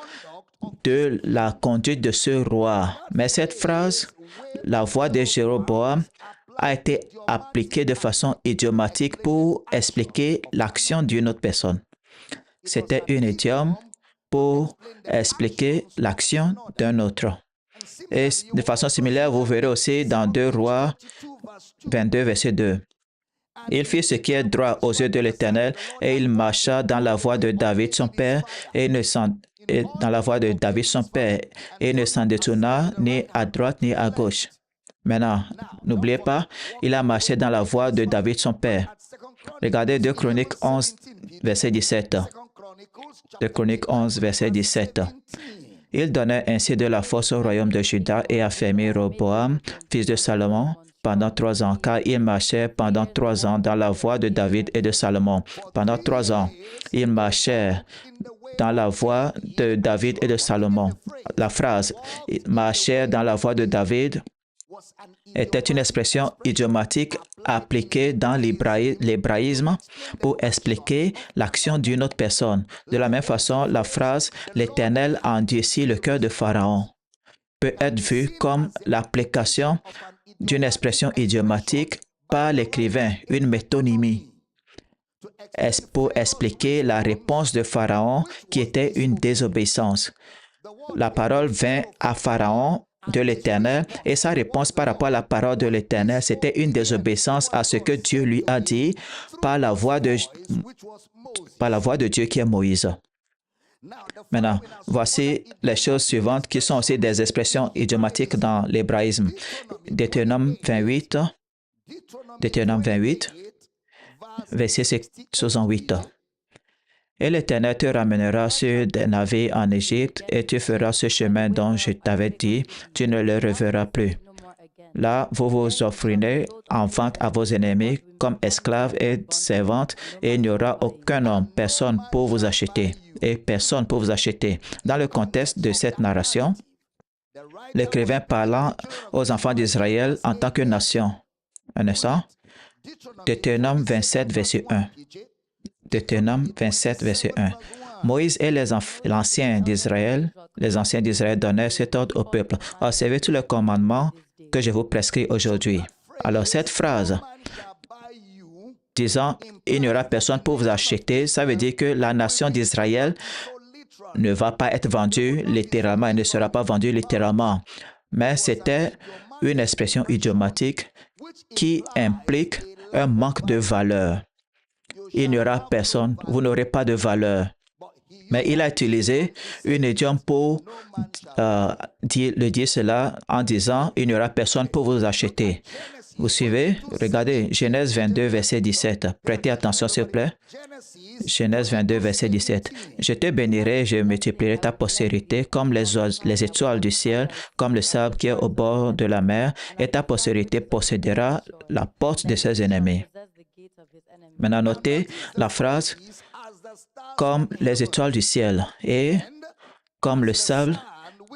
de la conduite de ce roi. Mais cette phrase, la voix de Jéroboam, a été appliquée de façon idiomatique pour expliquer l'action d'une autre personne. C'était un idiome pour expliquer l'action d'un autre. Et de façon similaire, vous verrez aussi dans 2 Rois 22, verset 2. Il fit ce qui est droit aux yeux de l'Éternel et il marcha dans la voie de David son père et ne s'en détourna ni à droite ni à gauche. Maintenant, n'oubliez pas, il a marché dans la voie de David son père. Regardez 2 Chroniques 11, verset 17. 2 Chroniques 11, verset 17. Il donnait ainsi de la force au royaume de Juda et affermit Roboam, fils de Salomon, pendant 3 ans, car il marchait pendant 3 ans dans la voie de David et de Salomon. Pendant 3 ans, il marchait dans la voie de David et de Salomon. La phrase « il marchait dans la voie de David » était une expression idiomatique appliquée dans l'hébraïsme pour expliquer l'action d'une autre personne. De la même façon, la phrase « l'Éternel a endurci le cœur de Pharaon » peut être vue comme l'application d'une expression idiomatique par l'écrivain, une métonymie, pour expliquer la réponse de Pharaon qui était une désobéissance. La parole vint à Pharaon de l'Éternel et sa réponse par rapport à la parole de l'Éternel, c'était une désobéissance à ce que Dieu lui a dit par la voix de Dieu qui est Moïse. Maintenant, voici les choses suivantes qui sont aussi des expressions idiomatiques dans l'hébraïsme. Deutéronome 28, verset 68. Et l'Éternel te ramènera sur des navires en Égypte, et tu feras ce chemin dont je t'avais dit, tu ne le reverras plus. Là, vous vous offrirez en vente à vos ennemis comme esclaves et servantes, et il n'y aura aucun homme, personne pour vous acheter, et personne pour vous acheter. Dans le contexte de cette narration, l'écrivain parlant aux enfants d'Israël en tant que nation. Un instant. Deutéronome 27, verset 1. Deutéronome 27, verset 1. Moïse et les anciens d'Israël donnaient cet ordre au peuple. Observez tous les commandements que je vous prescris aujourd'hui. Alors, cette phrase disant « il n'y aura personne pour vous acheter », ça veut dire que la nation d'Israël ne va pas être vendue littéralement, elle ne sera pas vendue littéralement. Mais c'était une expression idiomatique qui implique un manque de valeur. Il n'y aura personne, vous n'aurez pas de valeur. Mais il a utilisé une idiome pour dire cela en disant « il n'y aura personne pour vous acheter ». Vous suivez? Regardez, Genèse 22, verset 17. Prêtez attention, s'il vous plaît. Genèse 22, verset 17. « Je te bénirai, je multiplierai ta postérité comme les étoiles du ciel, comme le sable qui est au bord de la mer, et ta postérité possédera la porte de ses ennemis. » Maintenant, notez la phrase « comme les étoiles du ciel » et « comme le sable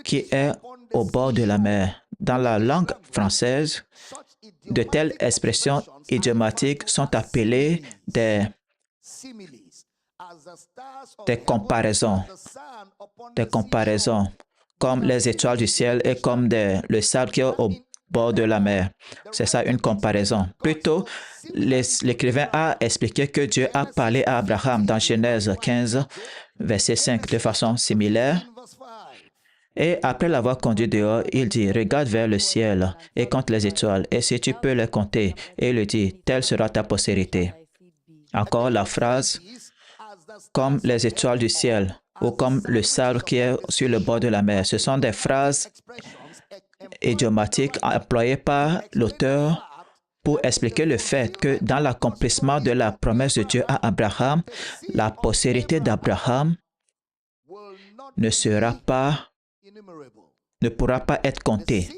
qui est au bord de la mer ». Dans la langue française, de telles expressions idiomatiques sont appelées des comparaisons, comme les étoiles du ciel et comme le sable qui est au bord de la mer. C'est ça, une comparaison. Plutôt, l'écrivain a expliqué que Dieu a parlé à Abraham dans Genèse 15, verset 5, de façon similaire. Et après l'avoir conduit dehors, il dit, « Regarde vers le ciel et compte les étoiles, et si tu peux les compter. » Et il dit, « Telle sera ta postérité. » Encore la phrase, « comme les étoiles du ciel » ou « comme le sable qui est sur le bord de la mer ». Ce sont des phrases idiomatiques employées par l'auteur pour expliquer le fait que dans l'accomplissement de la promesse de Dieu à Abraham, la postérité d'Abraham ne pourra pas être comptée.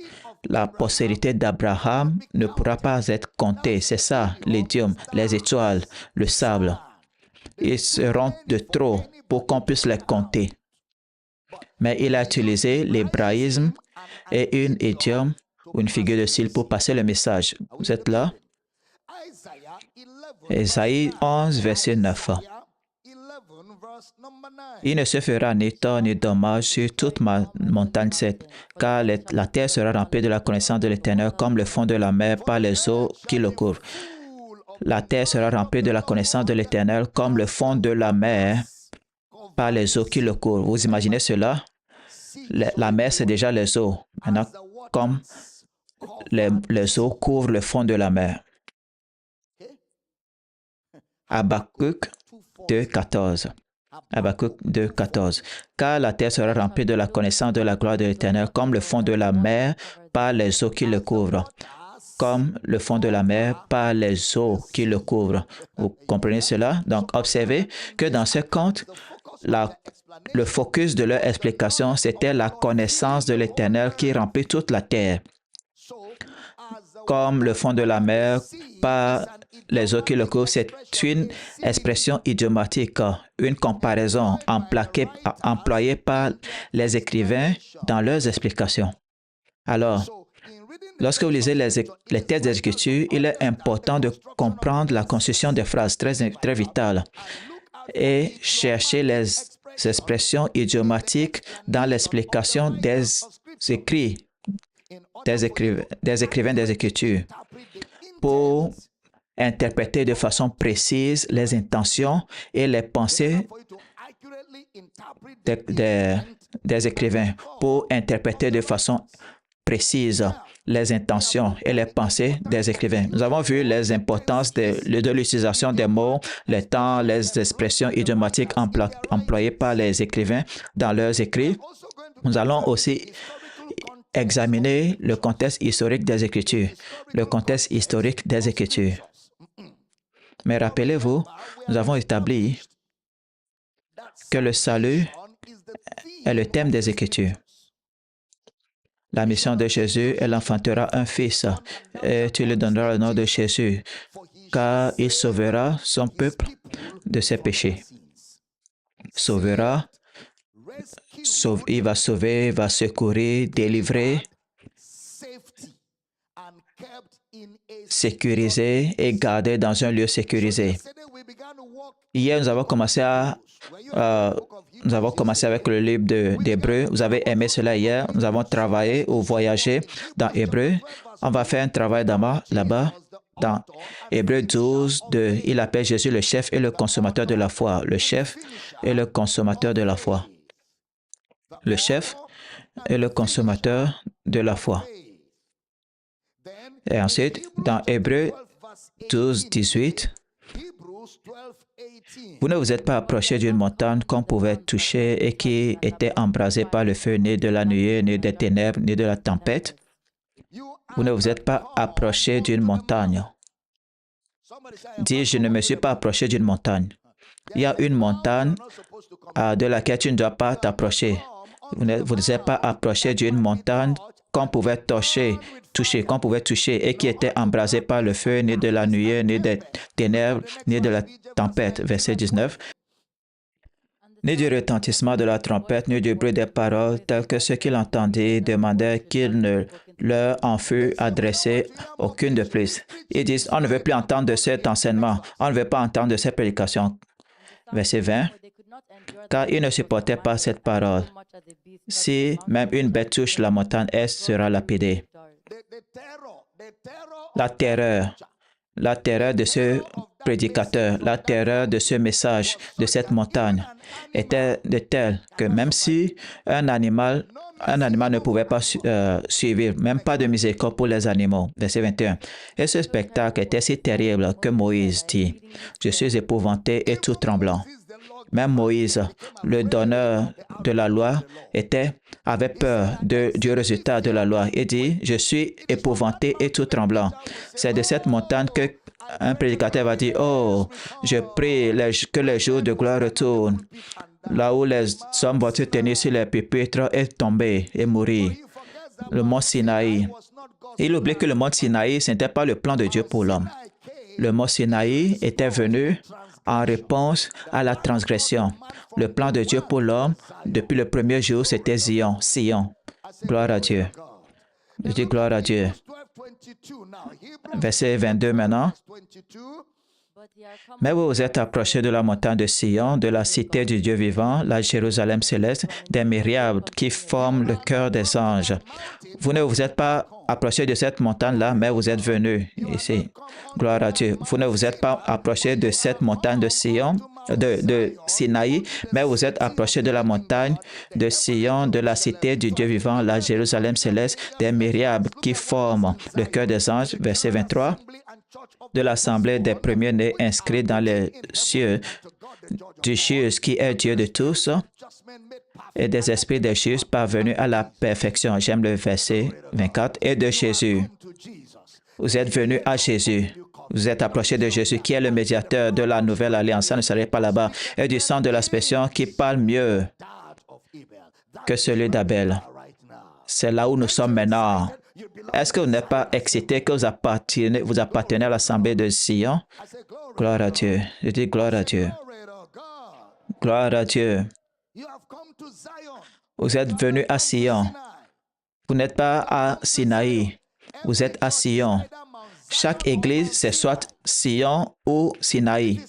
La postérité d'Abraham ne pourra pas être comptée. C'est ça, l'idiome, les étoiles, le sable. Ils seront de trop pour qu'on puisse les compter. Mais il a utilisé l'hébraïsme et une idiome ou une figure de style pour passer le message. Vous êtes là? Ésaïe 11, verset 9. Il ne se fera ni tort ni dommage sur toute ma montagne sainte, car la terre sera remplie de la connaissance de l'Éternel comme le fond de la mer par les eaux qui le couvrent. La terre sera remplie de la connaissance de l'Éternel comme le fond de la mer par les eaux qui le couvrent. Vous imaginez cela? La mer, c'est déjà les eaux. Maintenant, comme les eaux couvrent le fond de la mer. Habakkuk 2, 14. Habakkuk 2, 14. Car la terre sera remplie de la connaissance de la gloire de l'Éternel, comme le fond de la mer par les eaux qui le couvrent. Comme le fond de la mer par les eaux qui le couvrent. Vous comprenez cela? Donc, observez que dans ce conte, le focus de leur explication, c'était la connaissance de l'Éternel qui remplit toute la terre. comme le fond de la mer par les eaux qui le couvrent. C'est une expression idiomatique, une comparaison employée par les écrivains dans leurs explications. Alors, lorsque vous lisez les textes des Écritures, il est important de comprendre la construction des phrases très vitales et chercher les expressions idiomatiques dans l'explication des écrits des écrivains des Écritures pour interpréter de façon précise les intentions et les pensées des écrivains, pour interpréter de façon précise les intentions et les pensées des écrivains. Nous avons vu les importances de l'utilisation des mots, les temps, les expressions idiomatiques employées par les écrivains dans leurs écrits. Nous allons aussi examiner le contexte historique des Écritures. Le contexte historique des Écritures. Mais rappelez-vous, nous avons établi que le salut est le thème des Écritures. La mission de Jésus, elle enfantera un fils, et tu lui donneras le nom de Jésus, car il sauvera son peuple de ses péchés. Sauvera, il va sauver, va secourir, délivrer, sécuriser et garder dans un lieu sécurisé. Hier, nous avons commencé avec le livre d'Hébreu. Vous avez aimé cela hier. Nous avons travaillé ou voyagé dans Hébreu. On va faire un travail là-bas. Dans Hébreu 12, il appelle Jésus le chef et le consommateur de la foi. Le chef et le consommateur de la foi. Le chef et le consommateur de la foi. Et ensuite, dans Hébreu 12, 18, vous ne vous êtes pas approché d'une montagne qu'on pouvait toucher et qui était embrasée par le feu, ni de la nuée, ni des ténèbres, ni de la tempête. Vous ne vous êtes pas approché d'une montagne. Dis, je ne me suis pas approché d'une montagne. Il y a une montagne de laquelle tu ne dois pas t'approcher. Vous ne vous êtes pas approché d'une montagne qu'on pouvait toucher, et qui était embrasée par le feu, ni de la nuée, ni des ténèbres, ni de la tempête. Verset 19. Ni du retentissement de la trompette, ni du bruit des paroles, tels que ceux qui l'entendaient demandaient qu'il ne leur en fût adressé aucune de plus. Ils disent, on ne veut plus entendre de cet enseignement, on ne veut pas entendre de cette prédication. Verset 20. Car ils ne supportaient pas cette parole. Si même une bête touche la montagne, elle sera lapidée. La terreur de ce prédicateur, la terreur de ce message, de cette montagne, était de telle que même si un animal ne pouvait pas suivre, même pas de miséricorde pour les animaux. Verset 21. Et ce spectacle était si terrible que Moïse dit, « Je suis épouvanté et tout tremblant. » Même Moïse, le donneur de la loi, avait peur du résultat de la loi. Il dit, « Je suis épouvanté et tout tremblant. » C'est de cette montagne qu'un prédicateur va dire, « Oh, je prie que les jours de gloire retournent. » Là où les hommes vont se tenir sur les pupitres et tomber et mourir. Le mont Sinaï. Il oublie que le mont Sinaï, ce n'était pas le plan de Dieu pour l'homme. Le mont Sinaï était venu en réponse à la transgression. Le plan de Dieu pour l'homme, depuis le premier jour, c'était Sion. Gloire à Dieu. Je dis gloire à Dieu. Verset 22 maintenant. Mais vous vous êtes approchés de la montagne de Sion, de la cité du Dieu vivant, la Jérusalem céleste, des myriades qui forment le cœur des anges. Vous ne vous êtes pas approchés de cette montagne-là, mais vous êtes venus ici. Gloire à Dieu. Vous ne vous êtes pas approchés de cette montagne de Sion, de Sinaï, mais vous êtes approchés de la montagne de Sion, de la cité du Dieu vivant, la Jérusalem céleste, des myriades qui forment le cœur des anges. Verset 23. De l'assemblée des premiers-nés inscrits dans les cieux du juste qui est Dieu de tous et des esprits des justes parvenus à la perfection. J'aime le verset 24. Et de Jésus. Vous êtes venus à Jésus. Vous êtes approchés de Jésus qui est le médiateur de la nouvelle alliance. Ça ne serait pas là-bas. Et du sang de l'aspersion qui parle mieux que celui d'Abel. C'est là où nous sommes maintenant. Est-ce que vous n'êtes pas excité que vous appartenez à l'Assemblée de Sion? Gloire à Dieu. Je dis gloire à Dieu. Gloire à Dieu. Vous êtes venus à Sion. Vous n'êtes pas à Sinaï. Vous êtes à Sion. Chaque église, c'est soit Sion ou Sinaï.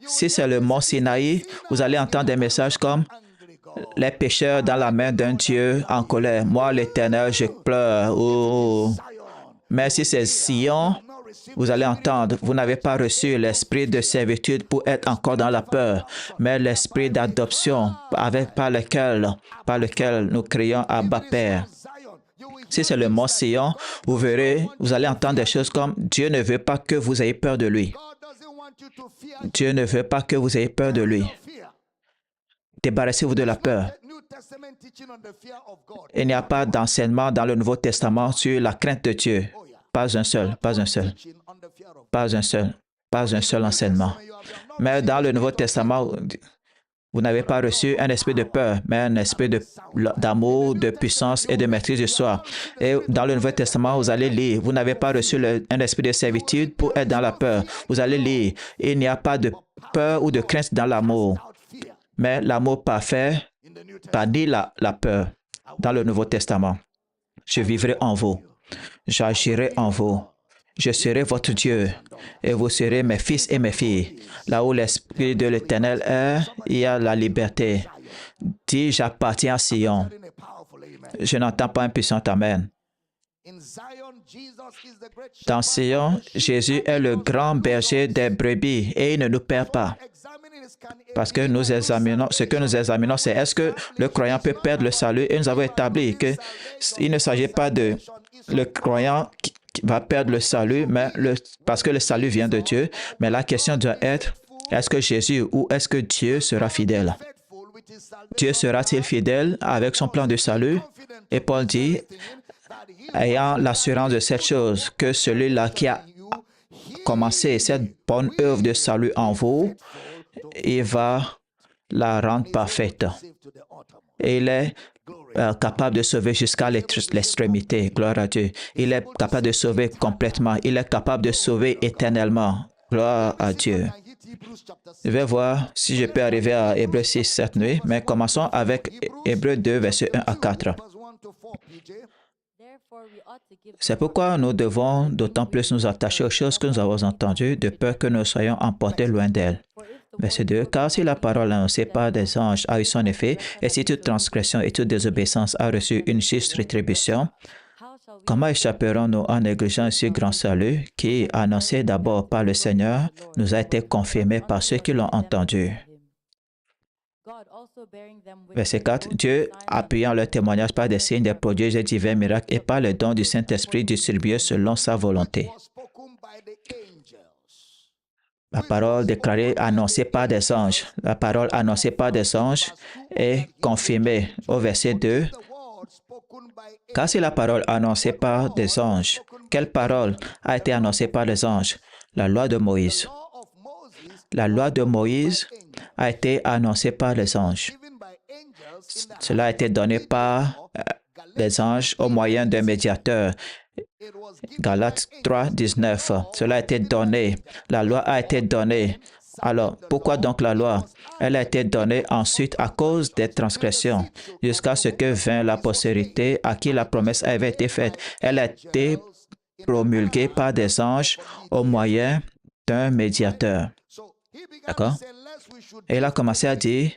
Si c'est le mont Sinaï, vous allez entendre des messages comme « Les pécheurs dans la main d'un Dieu en colère. Moi, l'Éternel, je pleure. Oh. » Mais si c'est Sion, vous allez entendre, vous n'avez pas reçu l'esprit de servitude pour être encore dans la peur, mais l'esprit d'adoption par lequel nous crions Abba Père. Si c'est le mont Sion, vous verrez, vous allez entendre des choses comme Dieu ne veut pas que vous ayez peur de lui. Dieu ne veut pas que vous ayez peur de lui. Débarrassez-vous de la peur. Il n'y a pas d'enseignement dans le Nouveau Testament sur la crainte de Dieu. Pas un seul, pas un seul, pas un seul, pas un seul enseignement. Mais dans le Nouveau Testament, vous n'avez pas reçu un esprit de peur, mais un esprit d'amour, de puissance et de maîtrise de soi. Et dans le Nouveau Testament, vous allez lire, vous n'avez pas reçu un esprit de servitude pour être dans la peur. Vous allez lire, il n'y a pas de peur ou de crainte dans l'amour. Mais l'amour parfait bannit la peur dans le Nouveau Testament. Je vivrai en vous. J'agirai en vous. Je serai votre Dieu et vous serez mes fils et mes filles. Là où l'Esprit de l'Éternel est, il y a la liberté. Dis, j'appartiens à Sion. Je n'entends pas un puissant Amen. Dans Sion, Jésus est le grand berger des brebis et il ne nous perd pas. Parce que ce que nous examinons, c'est est-ce que le croyant peut perdre le salut? Et nous avons établi qu'il ne s'agit pas de le croyant qui va perdre le salut, mais parce que le salut vient de Dieu. Mais la question doit être, est-ce que Jésus ou est-ce que Dieu sera fidèle? Dieu sera-t-il fidèle avec son plan de salut? Et Paul dit, ayant l'assurance de cette chose, que celui-là qui a commencé cette bonne œuvre de salut en vous, il va la rendre parfaite. Et il est capable de sauver jusqu'à l'extrémité. Gloire à Dieu. Il est capable de sauver complètement. Il est capable de sauver éternellement. Gloire à Dieu. Je vais voir si je peux arriver à Hébreux 6 cette nuit, mais commençons avec Hébreux 2, versets 1 à 4. C'est pourquoi nous devons d'autant plus nous attacher aux choses que nous avons entendues, de peur que nous soyons emportés loin d'elles. Verset 2. Car si la parole annoncée par des anges a eu son effet, et si toute transgression et toute désobéissance a reçu une juste rétribution, comment échapperons-nous en négligeant ce grand salut qui, annoncé d'abord par le Seigneur, nous a été confirmé par ceux qui l'ont entendu? Verset 4. Dieu, appuyant leur témoignage par des signes, des prodiges et divers miracles et par le don du Saint-Esprit distribué selon sa volonté. La parole déclarée, annoncée par des anges. La parole annoncée par des anges est confirmée au verset 2. Car si la parole annoncée par des anges, quelle parole a été annoncée par les anges? La loi de Moïse. La loi de Moïse a été annoncée par les anges. Cela a été donné par les anges au moyen d'un médiateur. Galates 3, 19. Cela a été donné. La loi a été donnée. Alors, pourquoi donc la loi? Elle a été donnée ensuite à cause des transgressions, jusqu'à ce que vint la postérité à qui la promesse avait été faite. Elle a été promulguée par des anges au moyen d'un médiateur. D'accord? Et il a commencé à dire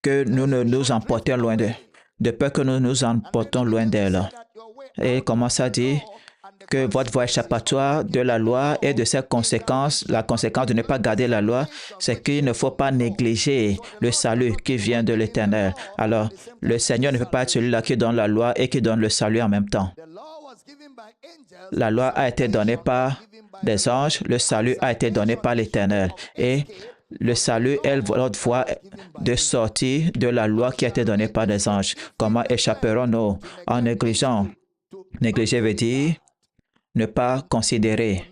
que nous ne nous emportions loin de peur que nous nous emportons loin d'elle. Et il commence à dire que votre voie échappatoire de la loi et de ses conséquences, la conséquence de ne pas garder la loi, c'est qu'il ne faut pas négliger le salut qui vient de l'Éternel. Alors, le Seigneur ne peut pas être celui-là qui donne la loi et qui donne le salut en même temps. La loi a été donnée par des anges, le salut a été donné par l'Éternel. Et le salut est votre voie de sortie de la loi qui a été donnée par des anges. Comment échapperons-nous en négligeant? Négliger veut dire ne pas considérer.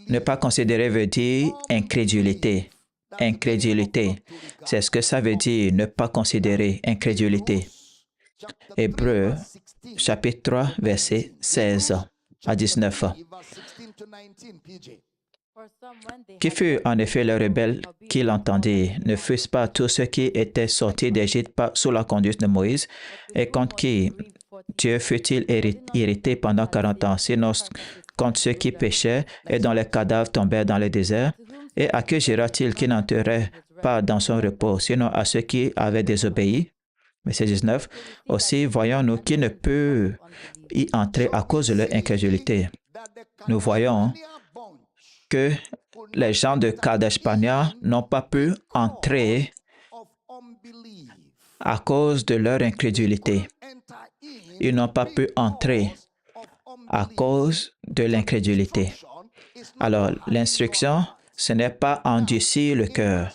Ne pas considérer veut dire incrédulité. Incrédulité. C'est ce que ça veut dire, ne pas considérer, incrédulité. Hébreux, chapitre 3, verset 16 à 19. Qui fut en effet le rebelle qui l'entendit? Ne fût-ce pas tous ceux qui étaient sortis d'Égypte sous la conduite de Moïse, et contre qui Dieu fut-il irrité pendant 40 ans, sinon contre ceux qui péchaient et dont les cadavres tombèrent dans le désert? Et à qui jura-t-il qui n'entrerait pas dans son repos, sinon à ceux qui avaient désobéi? Verset 19. Aussi, voyons-nous qui ne peut y entrer à cause de leur incrédulité. Nous voyons que les gens de Kadesh Barnea n'ont pas pu entrer à cause de leur incrédulité. Ils n'ont pas pu entrer à cause de l'incrédulité. Alors, l'instruction, ce n'est pas endurcir le cœur.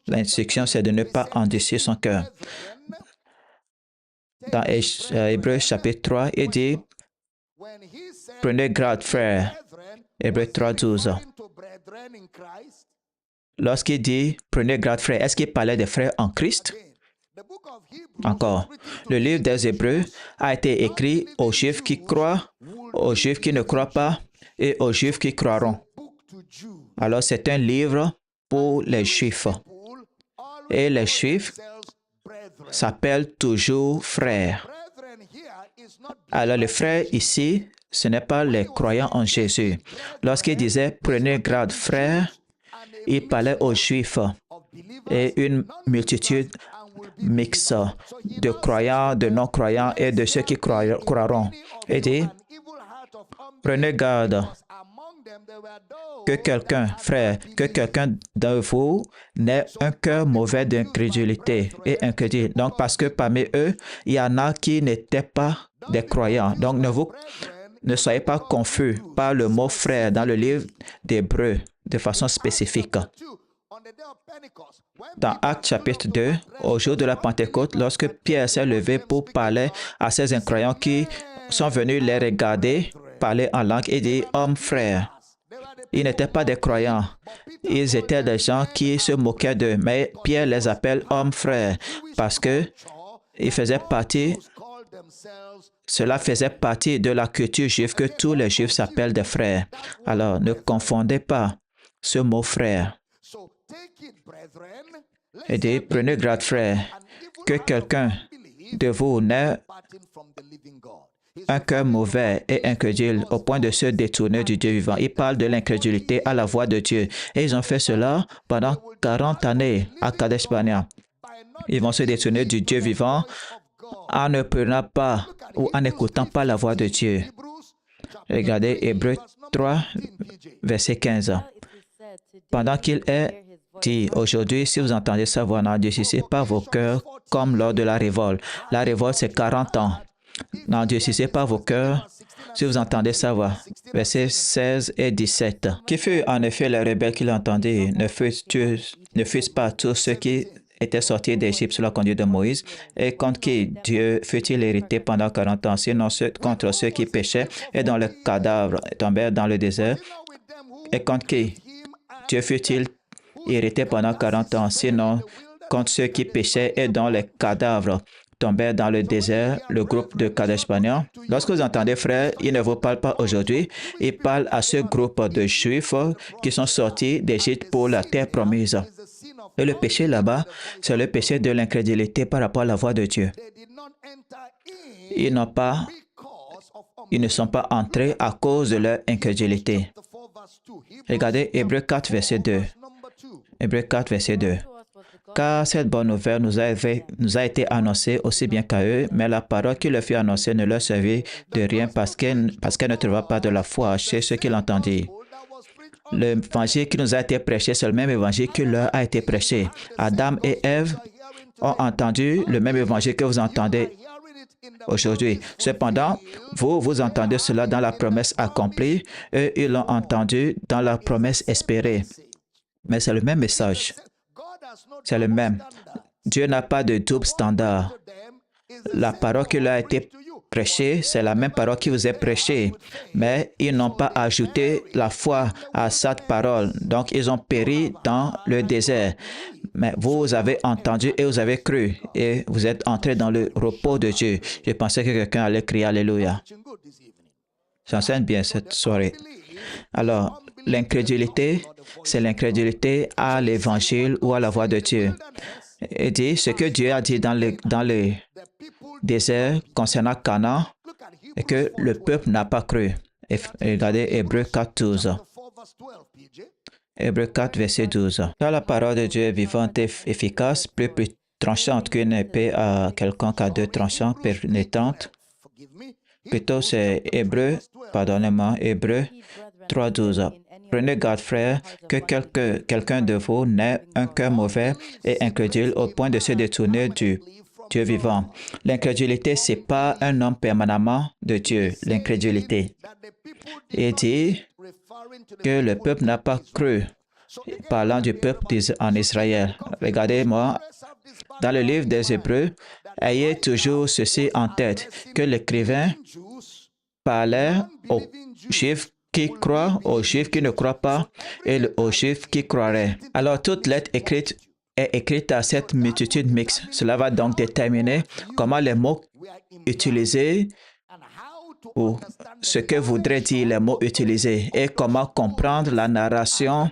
L'instruction, c'est de ne pas endurcir son cœur. Dans Hébreux chapitre 3, il dit, « Prenez garde, frères. » Hébreux 3, 12. Lorsqu'il dit « Prenez garde, frères », est-ce qu'il parlait des frères en Christ? Encore, le livre des Hébreux a été écrit aux Juifs qui croient, aux Juifs qui ne croient pas et aux Juifs qui croiront. Alors, c'est un livre pour les Juifs. Et les Juifs s'appellent toujours frères. Alors, les frères ici, ce n'est pas les croyants en Jésus. Lorsqu'il disait « Prenez garde, frères », il parlait aux Juifs et une multitude mixte de croyants, de non-croyants et de ceux qui croiront. Il dit « Prenez garde que quelqu'un, frère, que quelqu'un de vous n'ait un cœur mauvais d'incrédulité et incrédule. » Donc, parce que parmi eux, il y en a qui n'étaient pas des croyants. Donc, ne soyez pas confus par le mot frère dans le livre d'Hébreux de façon spécifique. Dans Actes chapitre 2, au jour de la Pentecôte, lorsque Pierre s'est levé pour parler à ces incroyants qui sont venus les regarder, parler en langue, et dit « Hommes frères ». Ils n'étaient pas des croyants. Ils étaient des gens qui se moquaient d'eux. Mais Pierre les appelle « hommes frères » parce que cela faisait partie de la culture juive que tous les Juifs s'appellent des frères. Alors, ne confondez pas ce mot « frère ». Et dit, prenez garde, frère, que quelqu'un de vous n'ait un cœur mauvais et incrédule au point de se détourner du Dieu vivant. Il parle de l'incrédulité à la voix de Dieu. Et ils ont fait cela pendant 40 années à Kadesh Barnea. Ils vont se détourner du Dieu vivant en ne prenant pas ou en n'écoutant pas la voix de Dieu. Regardez Hébreux 3, verset 15. Pendant qu'il est dit, aujourd'hui, si vous entendez sa voix, n'endurcissez pas vos cœurs comme lors de la révolte. La révolte, c'est 40 ans. N'endurcissez pas vos cœurs si vous entendez sa voix. Versets 16 et 17. Qui fut en effet les rebelles qui l'entendirent? Ne fût-ce pas tous ceux qui étaient sortis d'Égypte sous la conduite de Moïse, et contre qui Dieu fut-il irrité pendant 40 ans, sinon contre ceux qui péchaient et dont les cadavres tombèrent dans le désert? Et contre qui Dieu fut-il irrité pendant 40 ans, sinon contre ceux qui péchaient et dont les cadavres tombèrent dans le désert, le groupe de Kadesh Barnea? Lorsque vous entendez, frères, il ne vous parle pas aujourd'hui, il parle à ce groupe de Juifs qui sont sortis d'Égypte pour la terre promise. Et le péché là-bas, c'est le péché de l'incrédulité par rapport à la voix de Dieu. Ils ne sont pas entrés à cause de leur incrédulité. Regardez Hébreux 4, verset 2. Hébreux 4, verset 2. Car cette bonne nouvelle nous a été annoncée aussi bien qu'à eux, mais la parole qui leur fut annoncée ne leur servit de rien parce qu'elle ne trouva pas de la foi chez ceux qui l'entendirent. L'évangile qui nous a été prêché, c'est le même évangile qui leur a été prêché. Adam et Ève ont entendu le même évangile que vous entendez aujourd'hui. Cependant, vous entendez cela dans la promesse accomplie et ils l'ont entendu dans la promesse espérée. Mais c'est le même message. C'est le même. Dieu n'a pas de double standard. La parole qui leur a été prêchée, c'est la même parole qui vous est prêchée. Mais ils n'ont pas ajouté la foi à cette parole. Donc, ils ont péri dans le désert. Mais vous avez entendu et vous avez cru et vous êtes entré dans le repos de Dieu. Je pensais que quelqu'un allait crier Alléluia. J'enseigne bien cette soirée. Alors, l'incrédulité, c'est l'incrédulité à l'évangile ou à la voix de Dieu. Il dit ce que Dieu a dit dans le désert concernant Canaan et que le peuple n'a pas cru. Et regardez Hébreux 4, 12. Hébreux 4, verset 12. Car la parole de Dieu est vivante et efficace, plus tranchante qu'une épée à quelconque à deux tranchants, pénétrante. Plutôt, c'est Hébreux 3, 12. Prenez garde, frères, que quelqu'un de vous n'ait un cœur mauvais et incrédule au point de se détourner du Dieu vivant. L'incrédulité, ce n'est pas un homme permanemment de Dieu, l'incrédulité. Il dit que le peuple n'a pas cru, parlant du peuple en Israël. Regardez-moi, dans le livre des Hébreux, ayez toujours ceci en tête, que l'écrivain parlait aux Juifs qui croient, aux Juifs qui ne croient pas et aux Juifs qui croiraient. Alors, toute lettre écrite est écrite à cette multitude mixte. Cela va donc déterminer comment les mots utilisés ou ce que voudraient dire les mots utilisés et comment comprendre la narration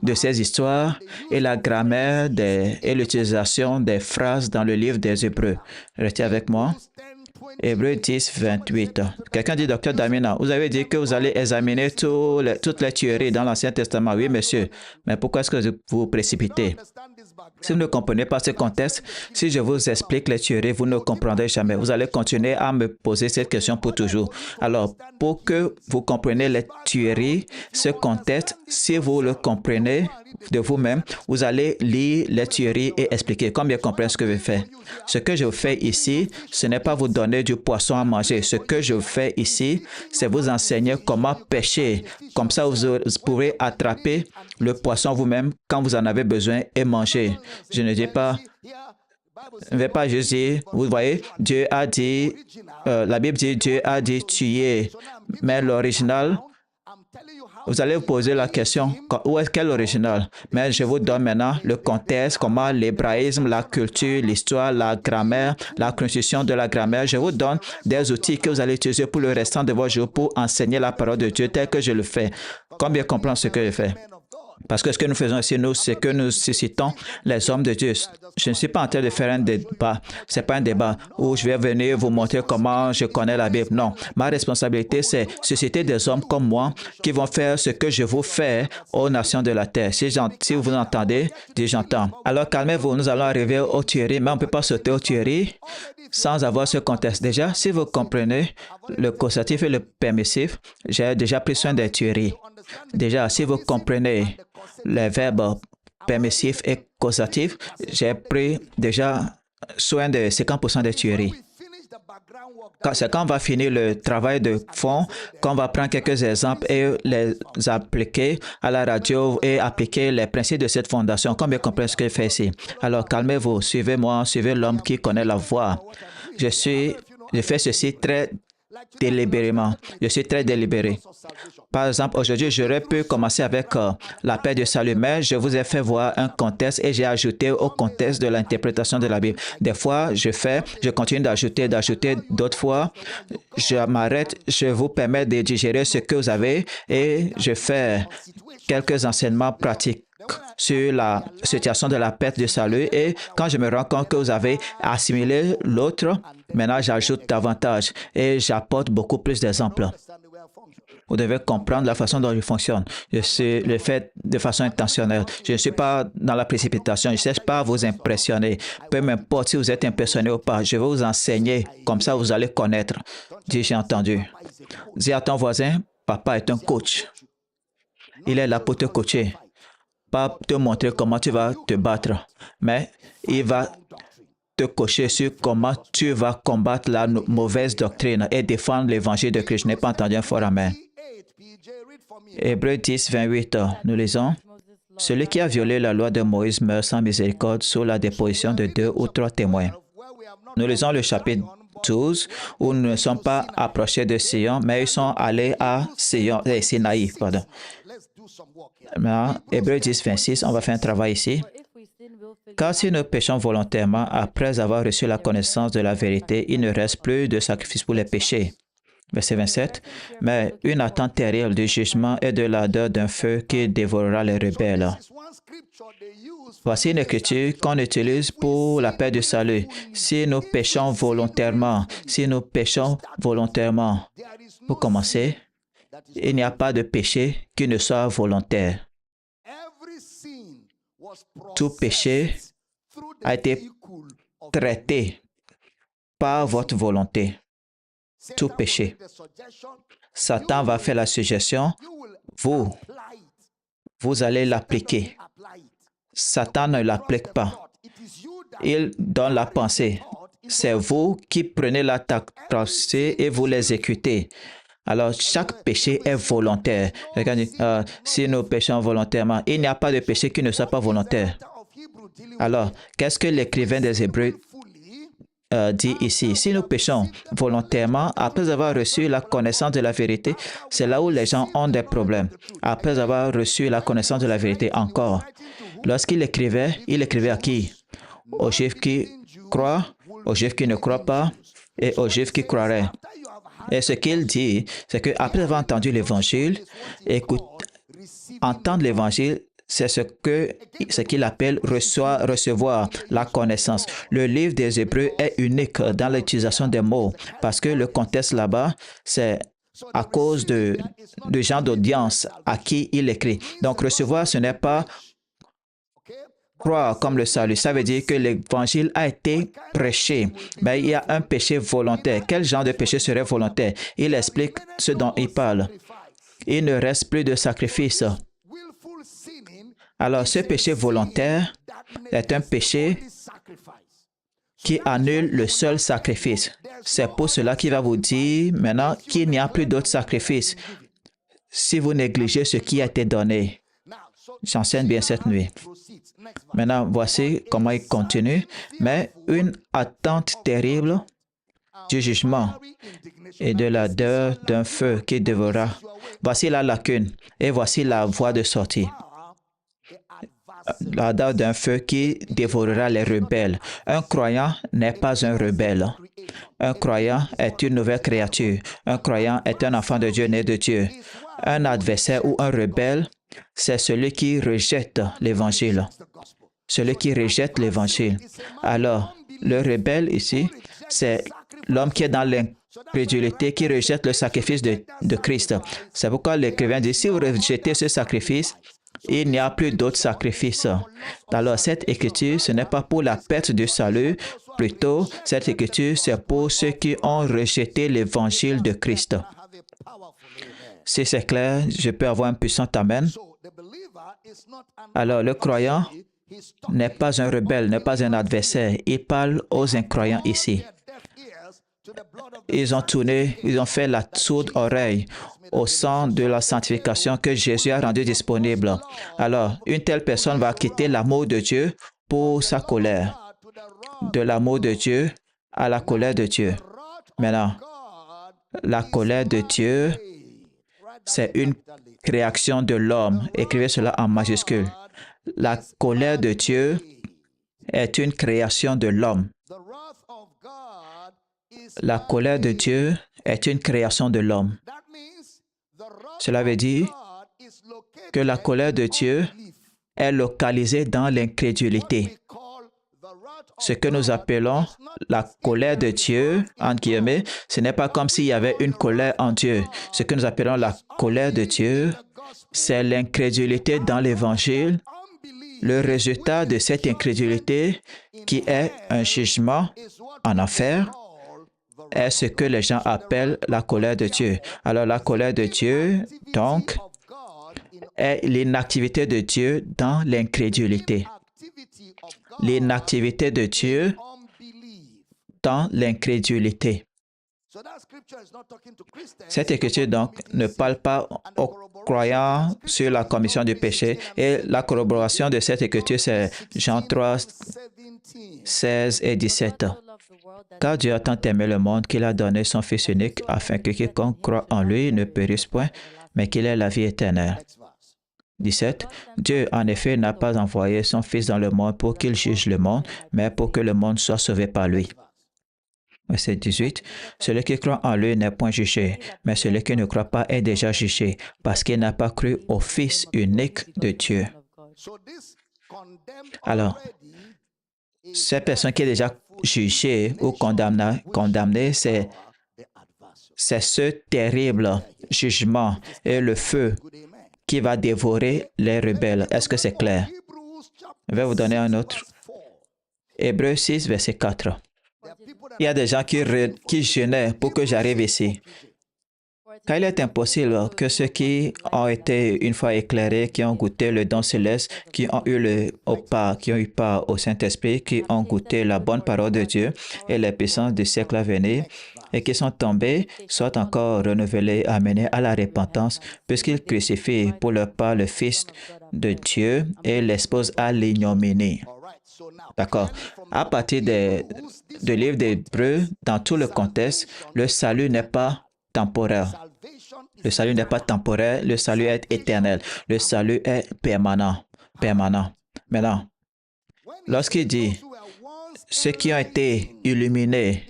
de ces histoires et la grammaire et l'utilisation des phrases dans le livre des Hébreux. Restez avec moi. Hébreux 10, 28. Quelqu'un dit, Docteur Damina, vous avez dit que vous allez examiner toutes les tueries dans l'Ancien Testament. Oui, monsieur. Mais pourquoi est-ce que vous vous précipitez? Si vous ne comprenez pas ce contexte, si je vous explique les tueries, vous ne comprendrez jamais. Vous allez continuer à me poser cette question pour toujours. Alors, pour que vous compreniez les tueries, ce contexte, si vous le comprenez de vous-même, vous allez lire les tueries et expliquer, comme bien comprendre ce que je fais. Ce que je fais ici, ce n'est pas vous donner du poisson à manger. Ce que je fais ici, c'est vous enseigner comment pêcher. Comme ça, vous pourrez attraper le poisson vous-même quand vous en avez besoin et manger. Je ne dis pas, je ne vais pas juste dire, vous voyez, Dieu a dit, la Bible dit, Dieu a dit tuer. Mais l'original, vous allez vous poser la question, où est-ce qu'est l'original? Mais je vous donne maintenant le contexte, comment l'hébraïsme, la culture, l'histoire, la grammaire, la construction de la grammaire. Je vous donne des outils que vous allez utiliser pour le restant de vos jours pour enseigner la parole de Dieu tel que je le fais. Combien comprendre ce que je fais? Parce que ce que nous faisons ici, nous, c'est que nous suscitons les hommes de Dieu. Je ne suis pas en train de faire un débat. Ce n'est pas un débat où je vais venir vous montrer comment je connais la Bible. Non. Ma responsabilité, c'est susciter des hommes comme moi qui vont faire ce que je vous fais aux nations de la terre. Si vous entendez, dites j'entends. Alors calmez-vous, nous allons arriver aux tueries, mais on ne peut pas sauter aux tueries sans avoir ce contexte. Déjà, si vous comprenez le causatif et le permissif, j'ai déjà pris soin des tueries. Déjà, si vous comprenez les verbes permissifs et causatifs, j'ai pris déjà soin de 50% des tueries. C'est quand on va finir le travail de fond, qu'on va prendre quelques exemples et les appliquer à la radio et appliquer les principes de cette fondation, comme vous comprenez ce que je fais ici. Alors, calmez-vous, suivez-moi, suivez l'homme qui connaît la voie. Je fais ceci très délibérément. Je suis très délibéré. Par exemple, aujourd'hui, j'aurais pu commencer avec la paix du salut, mais je vous ai fait voir un contexte et j'ai ajouté au contexte de l'interprétation de la Bible. Des fois, je continue d'ajouter, d'autres fois, je m'arrête, je vous permets de digérer ce que vous avez et je fais quelques enseignements pratiques sur la situation de la perte du salut et quand je me rends compte que vous avez assimilé l'autre, maintenant j'ajoute davantage et j'apporte beaucoup plus d'exemples. Vous devez comprendre la façon dont je fonctionne. Je le fais de façon intentionnelle. Je ne suis pas dans la précipitation. Je ne cherche pas à vous impressionner. Peu m'importe si vous êtes impressionné ou pas. Je vais vous enseigner. Comme ça, vous allez connaître. Dis, j'ai entendu. Dis à ton voisin, papa est un coach. Il est là pour te coacher. Pas te montrer comment tu vas te battre, mais il va te coacher sur comment tu vas combattre la mauvaise doctrine et défendre l'évangile de Christ. Je n'ai pas entendu un fort amen. Hébreux 10, 28, nous lisons. Celui qui a violé la loi de Moïse meurt sans miséricorde sous la déposition de 2 ou 3 témoins. Nous lisons le chapitre 12 où nous ne sommes pas approchés de Sion, mais ils sont allés à Sinaï. Maintenant, Hébreux 10, 26, on va faire un travail ici. Car si nous péchons volontairement après avoir reçu la connaissance de la vérité, il ne reste plus de sacrifice pour les péchés. Verset 27. Mais une attente terrible du jugement et de l'ardeur d'un feu qui dévorera les rebelles. Voici une écriture qu'on utilise pour la paix du salut. Si nous péchons volontairement, pour commencer, il n'y a pas de péché qui ne soit volontaire. Tout péché a été traité par votre volonté. Tout péché. Satan va faire la suggestion, vous allez l'appliquer. Satan ne l'applique pas. Il donne la pensée. C'est vous qui prenez la pensée et vous l'exécutez. Alors, chaque péché est volontaire. Si nous péchons volontairement, il n'y a pas de péché qui ne soit pas volontaire. Alors, qu'est-ce que l'écrivain des Hébreux dit ici? Si nous péchons volontairement, après avoir reçu la connaissance de la vérité, c'est là où les gens ont des problèmes. Après avoir reçu la connaissance de la vérité encore. Lorsqu'il écrivait à qui? Aux Juifs qui croient, aux Juifs qui ne croient pas et aux Juifs qui croiraient. Et ce qu'il dit, c'est qu'après avoir entendu l'Évangile, entendre l'Évangile, c'est ce qu'il appelle recevoir la connaissance. Le livre des Hébreux est unique dans l'utilisation des mots parce que le contexte là-bas, c'est à cause de gens d'audience à qui il écrit. Donc, recevoir, ce n'est pas croire comme le salut. Ça veut dire que l'Évangile a été prêché. Mais il y a un péché volontaire. Quel genre de péché serait volontaire? Il explique ce dont il parle. Il ne reste plus de sacrifice. Alors, ce péché volontaire est un péché qui annule le seul sacrifice. C'est pour cela qu'il va vous dire maintenant qu'il n'y a plus d'autres sacrifices si vous négligez ce qui a été donné. J'enseigne bien cette nuit. Maintenant, voici comment il continue. Mais une attente terrible du jugement et de l'ardeur d'un feu qui dévorera. Voici la lacune et voici la voie de sortie. L'ardeur d'un feu qui dévorera les rebelles. Un croyant n'est pas un rebelle. Un croyant est une nouvelle créature. Un croyant est un enfant de Dieu né de Dieu. Un adversaire ou un rebelle, c'est celui qui rejette l'Évangile. Celui qui rejette l'Évangile. Alors, le rebelle ici, c'est l'homme qui est dans l'incrédulité, qui rejette le sacrifice de Christ. C'est pourquoi l'écrivain dit, si vous rejetez ce sacrifice, il n'y a plus d'autres sacrifices. Alors, cette écriture, ce n'est pas pour la perte du salut, plutôt, cette écriture, c'est pour ceux qui ont rejeté l'Évangile de Christ. Si c'est clair, je peux avoir un puissant amen. Alors, le croyant n'est pas un rebelle, n'est pas un adversaire. Il parle aux incroyants ici. Ils ont fait la sourde oreille au sang de la sanctification que Jésus a rendu disponible. Alors, une telle personne va quitter l'amour de Dieu pour sa colère. De l'amour de Dieu à la colère de Dieu. Maintenant, la colère de Dieu, c'est une création de l'homme. Écrivez cela en majuscule. La colère de Dieu est une création de l'homme. La colère de Dieu est une création de l'homme. Cela veut dire que la colère de Dieu est localisée dans l'incrédulité. Ce que nous appelons la colère de Dieu, entre guillemets, ce n'est pas comme s'il y avait une colère en Dieu. Ce que nous appelons la colère de Dieu, c'est l'incrédulité dans l'Évangile. Le résultat de cette incrédulité, qui est un jugement en enfer, est ce que les gens appellent la colère de Dieu. Alors, la colère de Dieu, donc, est l'inactivité de Dieu dans l'incrédulité. L'inactivité de Dieu dans l'incrédulité. Cette écriture, donc, ne parle pas aux croyants sur la commission du péché. Et la corroboration de cette écriture, c'est Jean 3, 16 et 17. Car Dieu a tant aimé le monde qu'il a donné son Fils unique, afin que quiconque croit en lui ne périsse point, mais qu'il ait la vie éternelle. 17. Dieu, en effet, n'a pas envoyé son Fils dans le monde pour qu'il juge le monde, mais pour que le monde soit sauvé par lui. Verset 18. Celui qui croit en lui n'est point jugé, mais celui qui ne croit pas est déjà jugé, parce qu'il n'a pas cru au Fils unique de Dieu. Alors, cette personne qui est déjà jugée ou condamnée, c'est ce terrible jugement et le feu qui va dévorer les rebelles. Est-ce que c'est clair? Je vais vous donner un autre. Hébreux 6, verset 4. Il y a des gens qui jeûnaient pour que j'arrive ici. Car il est impossible que ceux qui ont été une fois éclairés, qui ont goûté le don céleste, qui ont eu part au Saint-Esprit, qui ont goûté la bonne parole de Dieu et les puissances du siècle à venir, et qui sont tombés, soient encore renouvelés, amenés à la repentance, puisqu'ils crucifient pour leur part le Fils de Dieu et l'exposent à l'ignominie. D'accord. À partir du livre d'Hébreux, dans tout le contexte, le salut n'est pas temporaire. Le salut n'est pas temporaire, le salut est éternel. Le salut est permanent. Maintenant, lorsqu'il dit ceux qui ont été illuminés,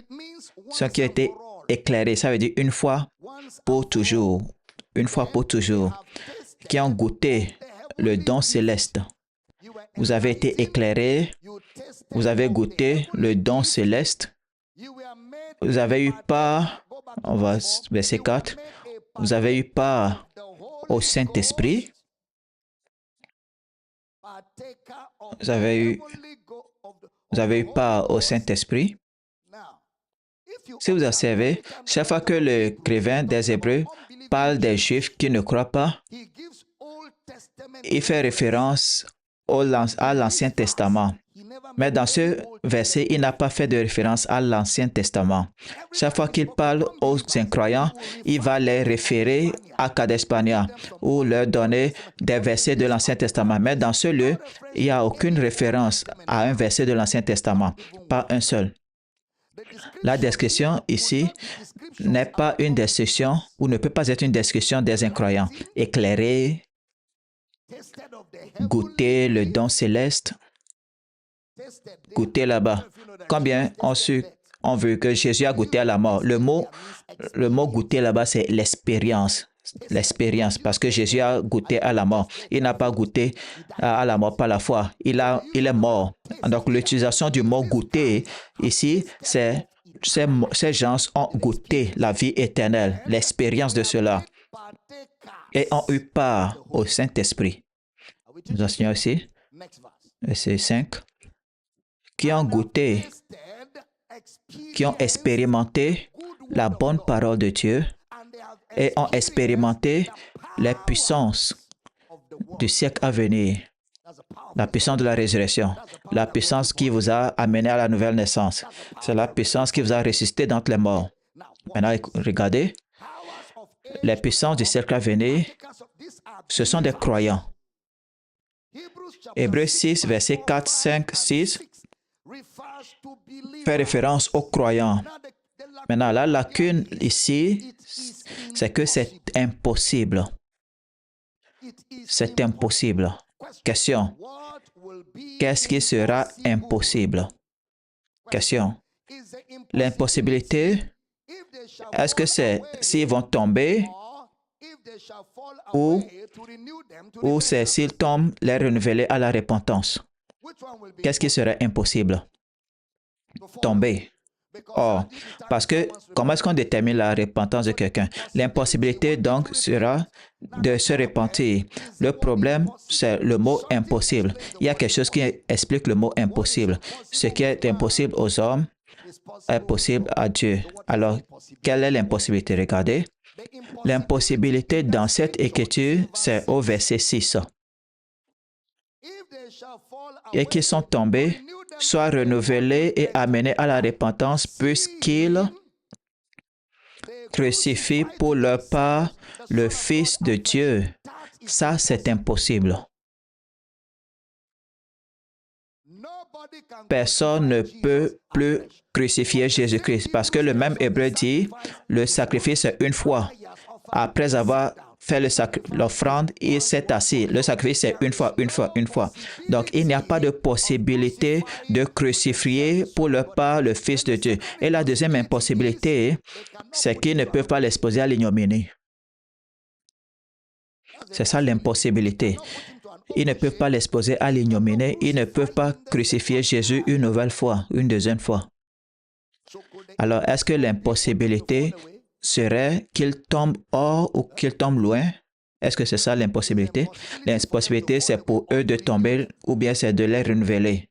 ceux qui ont été éclairés, ça veut dire une fois pour toujours, qui ont goûté le don céleste. Vous avez été éclairés, vous avez goûté le don céleste, vous avez eu part, on va verset 4, vous avez eu part au Saint-Esprit, vous avez eu part au Saint-Esprit. Si vous observez, chaque fois que l'écrivain des Hébreux parle des Juifs qui ne croient pas, il fait référence à l'Ancien Testament. Mais dans ce verset, il n'a pas fait de référence à l'Ancien Testament. Chaque fois qu'il parle aux incroyants, il va les référer à Kadesh Barnea ou leur donner des versets de l'Ancien Testament. Mais dans ce lieu, il n'y a aucune référence à un verset de l'Ancien Testament, pas un seul. La description ici n'est pas une description ou ne peut pas être une description des incroyants. Éclairer, goûter le don céleste, goûter là-bas. Combien on veut que Jésus a goûté à la mort? Le mot goûter là-bas, c'est l'expérience. L'expérience, parce que Jésus a goûté à la mort. Il n'a pas goûté à la mort par la foi. Il est mort. Donc, l'utilisation du mot goûter ici, c'est ces gens ont goûté la vie éternelle, l'expérience de cela, et ont eu part au Saint-Esprit. Nous enseignons ici, verset 5, qui ont goûté, qui ont expérimenté la bonne parole de Dieu et ont expérimenté les puissances du siècle à venir, la puissance de la résurrection, la puissance qui vous a amené à la nouvelle naissance. C'est la puissance qui vous a ressuscité d'entre les morts. Maintenant, regardez, les puissances du siècle à venir, ce sont des croyants. Hébreux 6, versets 4, 5, 6 fait référence aux croyants. Maintenant, la lacune ici, c'est que c'est impossible. C'est impossible. Question. Qu'est-ce qui sera impossible? Question. L'impossibilité, est-ce que c'est s'ils vont tomber ou c'est s'ils tombent, les renouveler à la repentance? Qu'est-ce qui serait impossible? Tomber. Or, parce que comment est-ce qu'on détermine la repentance de quelqu'un? L'impossibilité donc sera de se repentir. Le problème, c'est le mot impossible. Il y a quelque chose qui explique le mot impossible. Ce qui est impossible aux hommes est possible à Dieu. Alors, quelle est l'impossibilité? Regardez. L'impossibilité dans cette écriture, c'est au verset 6. Et qui sont tombés, soient renouvelés et amenés à la repentance, puisqu'ils crucifient pour leur part le Fils de Dieu. Ça, c'est impossible. Personne ne peut plus crucifier Jésus-Christ, parce que le même Hébreu dit, le sacrifice est une fois. Après avoir fait l'offrande, il s'est assis. Le sacrifice, c'est une fois, une fois, une fois. Donc, il n'y a pas de possibilité de crucifier pour le pas le Fils de Dieu. Et la deuxième impossibilité, c'est qu'ils ne peuvent pas l'exposer à l'ignominie. C'est ça l'impossibilité. Ils ne peuvent pas l'exposer à l'ignominie. Ils ne peuvent pas crucifier Jésus une nouvelle fois, une deuxième fois. Alors, est-ce que l'impossibilité serait qu'il tombe hors ou qu'il tombe loin? Est-ce que c'est ça l'impossibilité? L'impossibilité, c'est pour eux de tomber ou bien c'est de les renouveler.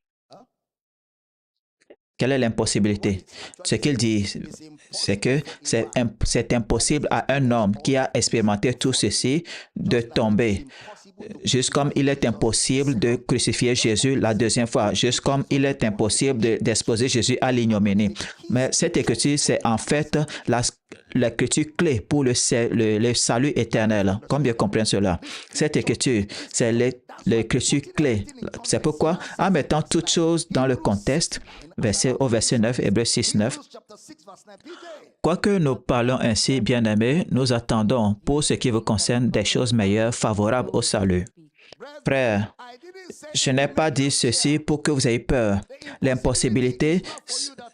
Quelle est l'impossibilité? Ce qu'il dit, c'est que c'est impossible à un homme qui a expérimenté tout ceci de tomber. Juste comme il est impossible de crucifier Jésus la deuxième fois, juste comme il est impossible d'exposer Jésus à l'ignominie. Mais cette écriture, c'est en fait l'écriture clé pour le salut éternel. Combien comprennent cela? Cette écriture, c'est l'écriture clé. C'est pourquoi, en mettant toutes choses dans le contexte, au verset 9, Hébreux 6, 9, quoique nous parlons ainsi, bien-aimés, nous attendons, pour ce qui vous concerne, des choses meilleures, favorables au salut. Frères, je n'ai pas dit ceci pour que vous ayez peur. L'impossibilité,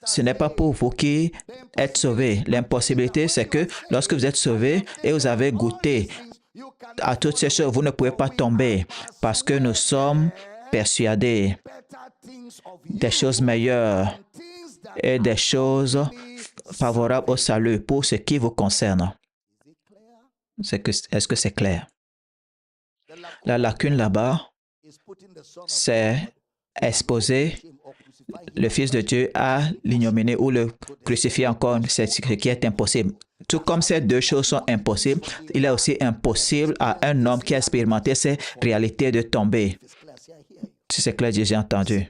ce n'est pas pour vous qui êtes sauvés. L'impossibilité, c'est que lorsque vous êtes sauvés et vous avez goûté à toutes ces choses, vous ne pouvez pas tomber parce que nous sommes persuadés des choses meilleures et des choses favorables au salut pour ce qui vous concerne. Est-ce que c'est clair? La lacune là-bas, c'est exposer le Fils de Dieu à l'ignominie ou le crucifier encore, c'est ce qui est impossible. Tout comme ces deux choses sont impossibles, il est aussi impossible à un homme qui a expérimenté ces réalités de tomber. Si c'est clair, j'ai entendu.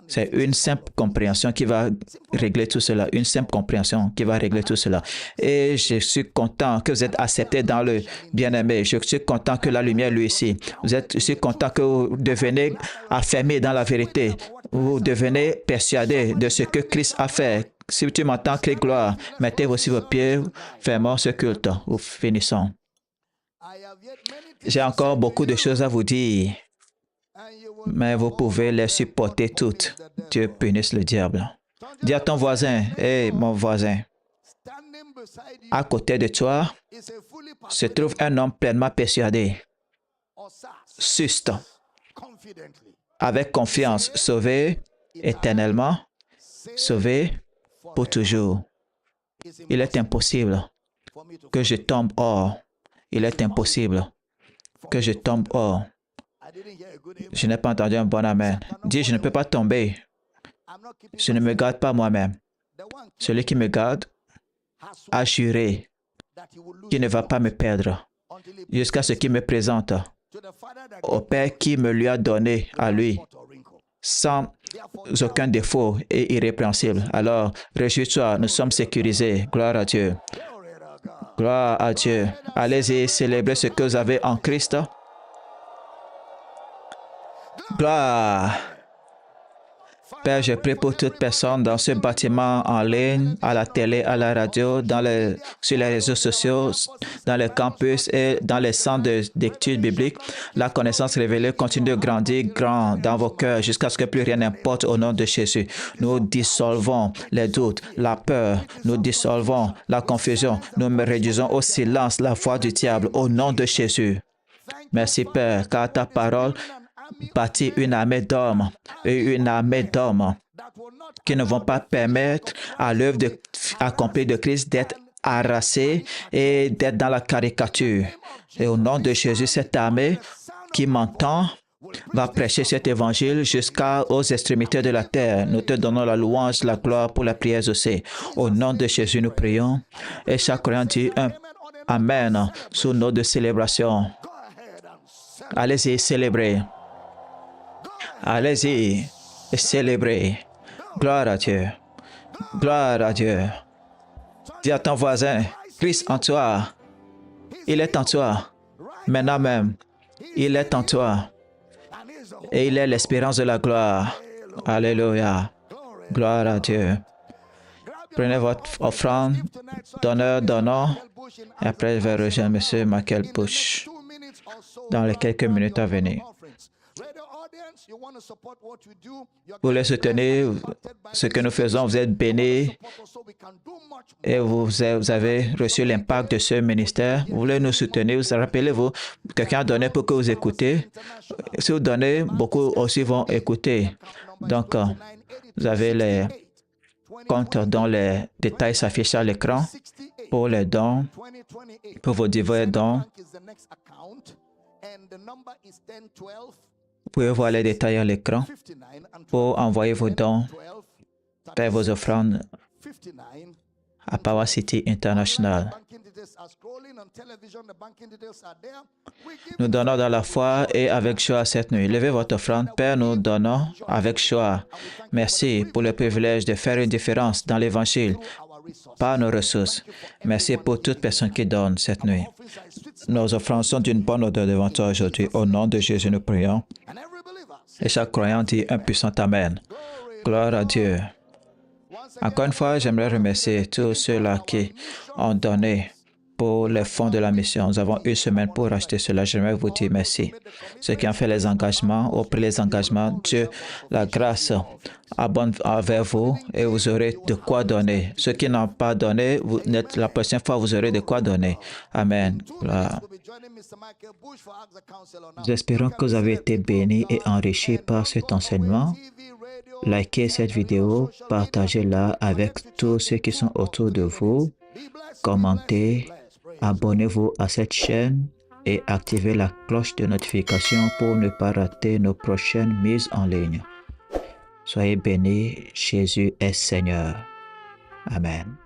C'est une simple compréhension qui va régler tout cela. Une simple compréhension qui va régler tout cela. Et je suis content que vous êtes acceptés dans le bien-aimé. Je suis content que la lumière lui ici. Je suis content que vous devenez affermés dans la vérité. Vous devenez persuadés de ce que Christ a fait. Si tu m'entends, crie gloire. Mettez aussi vos pieds, fermons ce culte ou finissons. J'ai encore beaucoup de choses à vous dire. Mais vous pouvez les supporter toutes. Dieu punisse le diable. Dis à ton voisin, hey, mon voisin, à côté de toi se trouve un homme pleinement persuadé, juste, avec confiance, sauvé éternellement, sauvé pour toujours. Il est impossible que je tombe hors. Il est impossible que je tombe hors. Je n'ai pas entendu un bon amen. Dis, je ne peux pas tomber. Je ne me garde pas moi-même. Celui qui me garde a juré qu'il ne va pas me perdre jusqu'à ce qu'il me présente au Père qui me lui a donné à lui, sans aucun défaut et irrépréhensible. Alors, réjouis-toi, nous sommes sécurisés. Gloire à Dieu. Gloire à Dieu. Allez-y, célébrez ce que vous avez en Christ. Gloire. Père, je prie pour toute personne dans ce bâtiment en ligne, à la télé, à la radio, sur les réseaux sociaux, dans les campus et dans les centres d'études bibliques. La connaissance révélée continue de grandir grand dans vos cœurs jusqu'à ce que plus rien n'importe au nom de Jésus. Nous dissolvons les doutes, la peur, nous dissolvons la confusion, nous réduisons au silence la foi du diable au nom de Jésus. Merci Père, car ta parole bâtit une armée d'hommes et une armée d'hommes qui ne vont pas permettre à l'œuvre accomplie de Christ d'être harassée et d'être dans la caricature. Et au nom de Jésus, cette armée qui m'entend va prêcher cet évangile jusqu'aux extrémités de la terre. Nous te donnons la louange, la gloire pour la prière aussi. Au nom de Jésus, nous prions. Et chaque croyant dit un Amen sous nos de célébration. Allez-y, célébrez. Allez-y et célébrez. Gloire à Dieu. Gloire à Dieu. Dis à ton voisin, Christ en toi. Il est en toi. Maintenant même, il est en toi. Et il est l'espérance de la gloire. Alléluia. Gloire à Dieu. Prenez votre offrande, donnons. Et après, je vais rejoindre M. Michael Bush dans les quelques minutes à venir. Vous voulez soutenir ce que nous faisons, vous êtes bénis et vous avez reçu l'impact de ce ministère. Vous voulez nous soutenir, rappelez-vous, quelqu'un a donné pour que vous écoutez. Si vous donnez, beaucoup aussi vont écouter. Donc, vous avez les comptes dont les détails s'affichent à l'écran pour les dons, pour vos divers dons. Vous pouvez voir les détails à l'écran pour envoyer vos dons, faire vos offrandes à Power City International. Nous donnons dans la foi et avec joie cette nuit. Levez votre offrande. Père, nous donnons avec joie. Merci pour le privilège de faire une différence dans l'Évangile par nos ressources. Merci pour toute personne qui donne cette nuit. Nos offrandes sont d'une bonne odeur devant toi aujourd'hui. Au nom de Jésus, nous prions. Et chaque croyant dit un puissant Amen. Gloire à Dieu. Encore une fois, j'aimerais remercier tous ceux-là qui ont donné pour les fonds de la mission. Nous avons une semaine pour acheter cela. J'aimerais vous dire merci. Ceux qui ont fait les engagements, ou pris les engagements, Dieu, la grâce abonde envers vous et vous aurez de quoi donner. Ceux qui n'ont pas donné, la prochaine fois, vous aurez de quoi donner. Amen. Voilà. Nous espérons que vous avez été bénis et enrichis par cet enseignement. Likez cette vidéo, partagez-la avec tous ceux qui sont autour de vous. Commentez, abonnez-vous à cette chaîne et activez la cloche de notification pour ne pas rater nos prochaines mises en ligne. Soyez bénis, Jésus est Seigneur. Amen.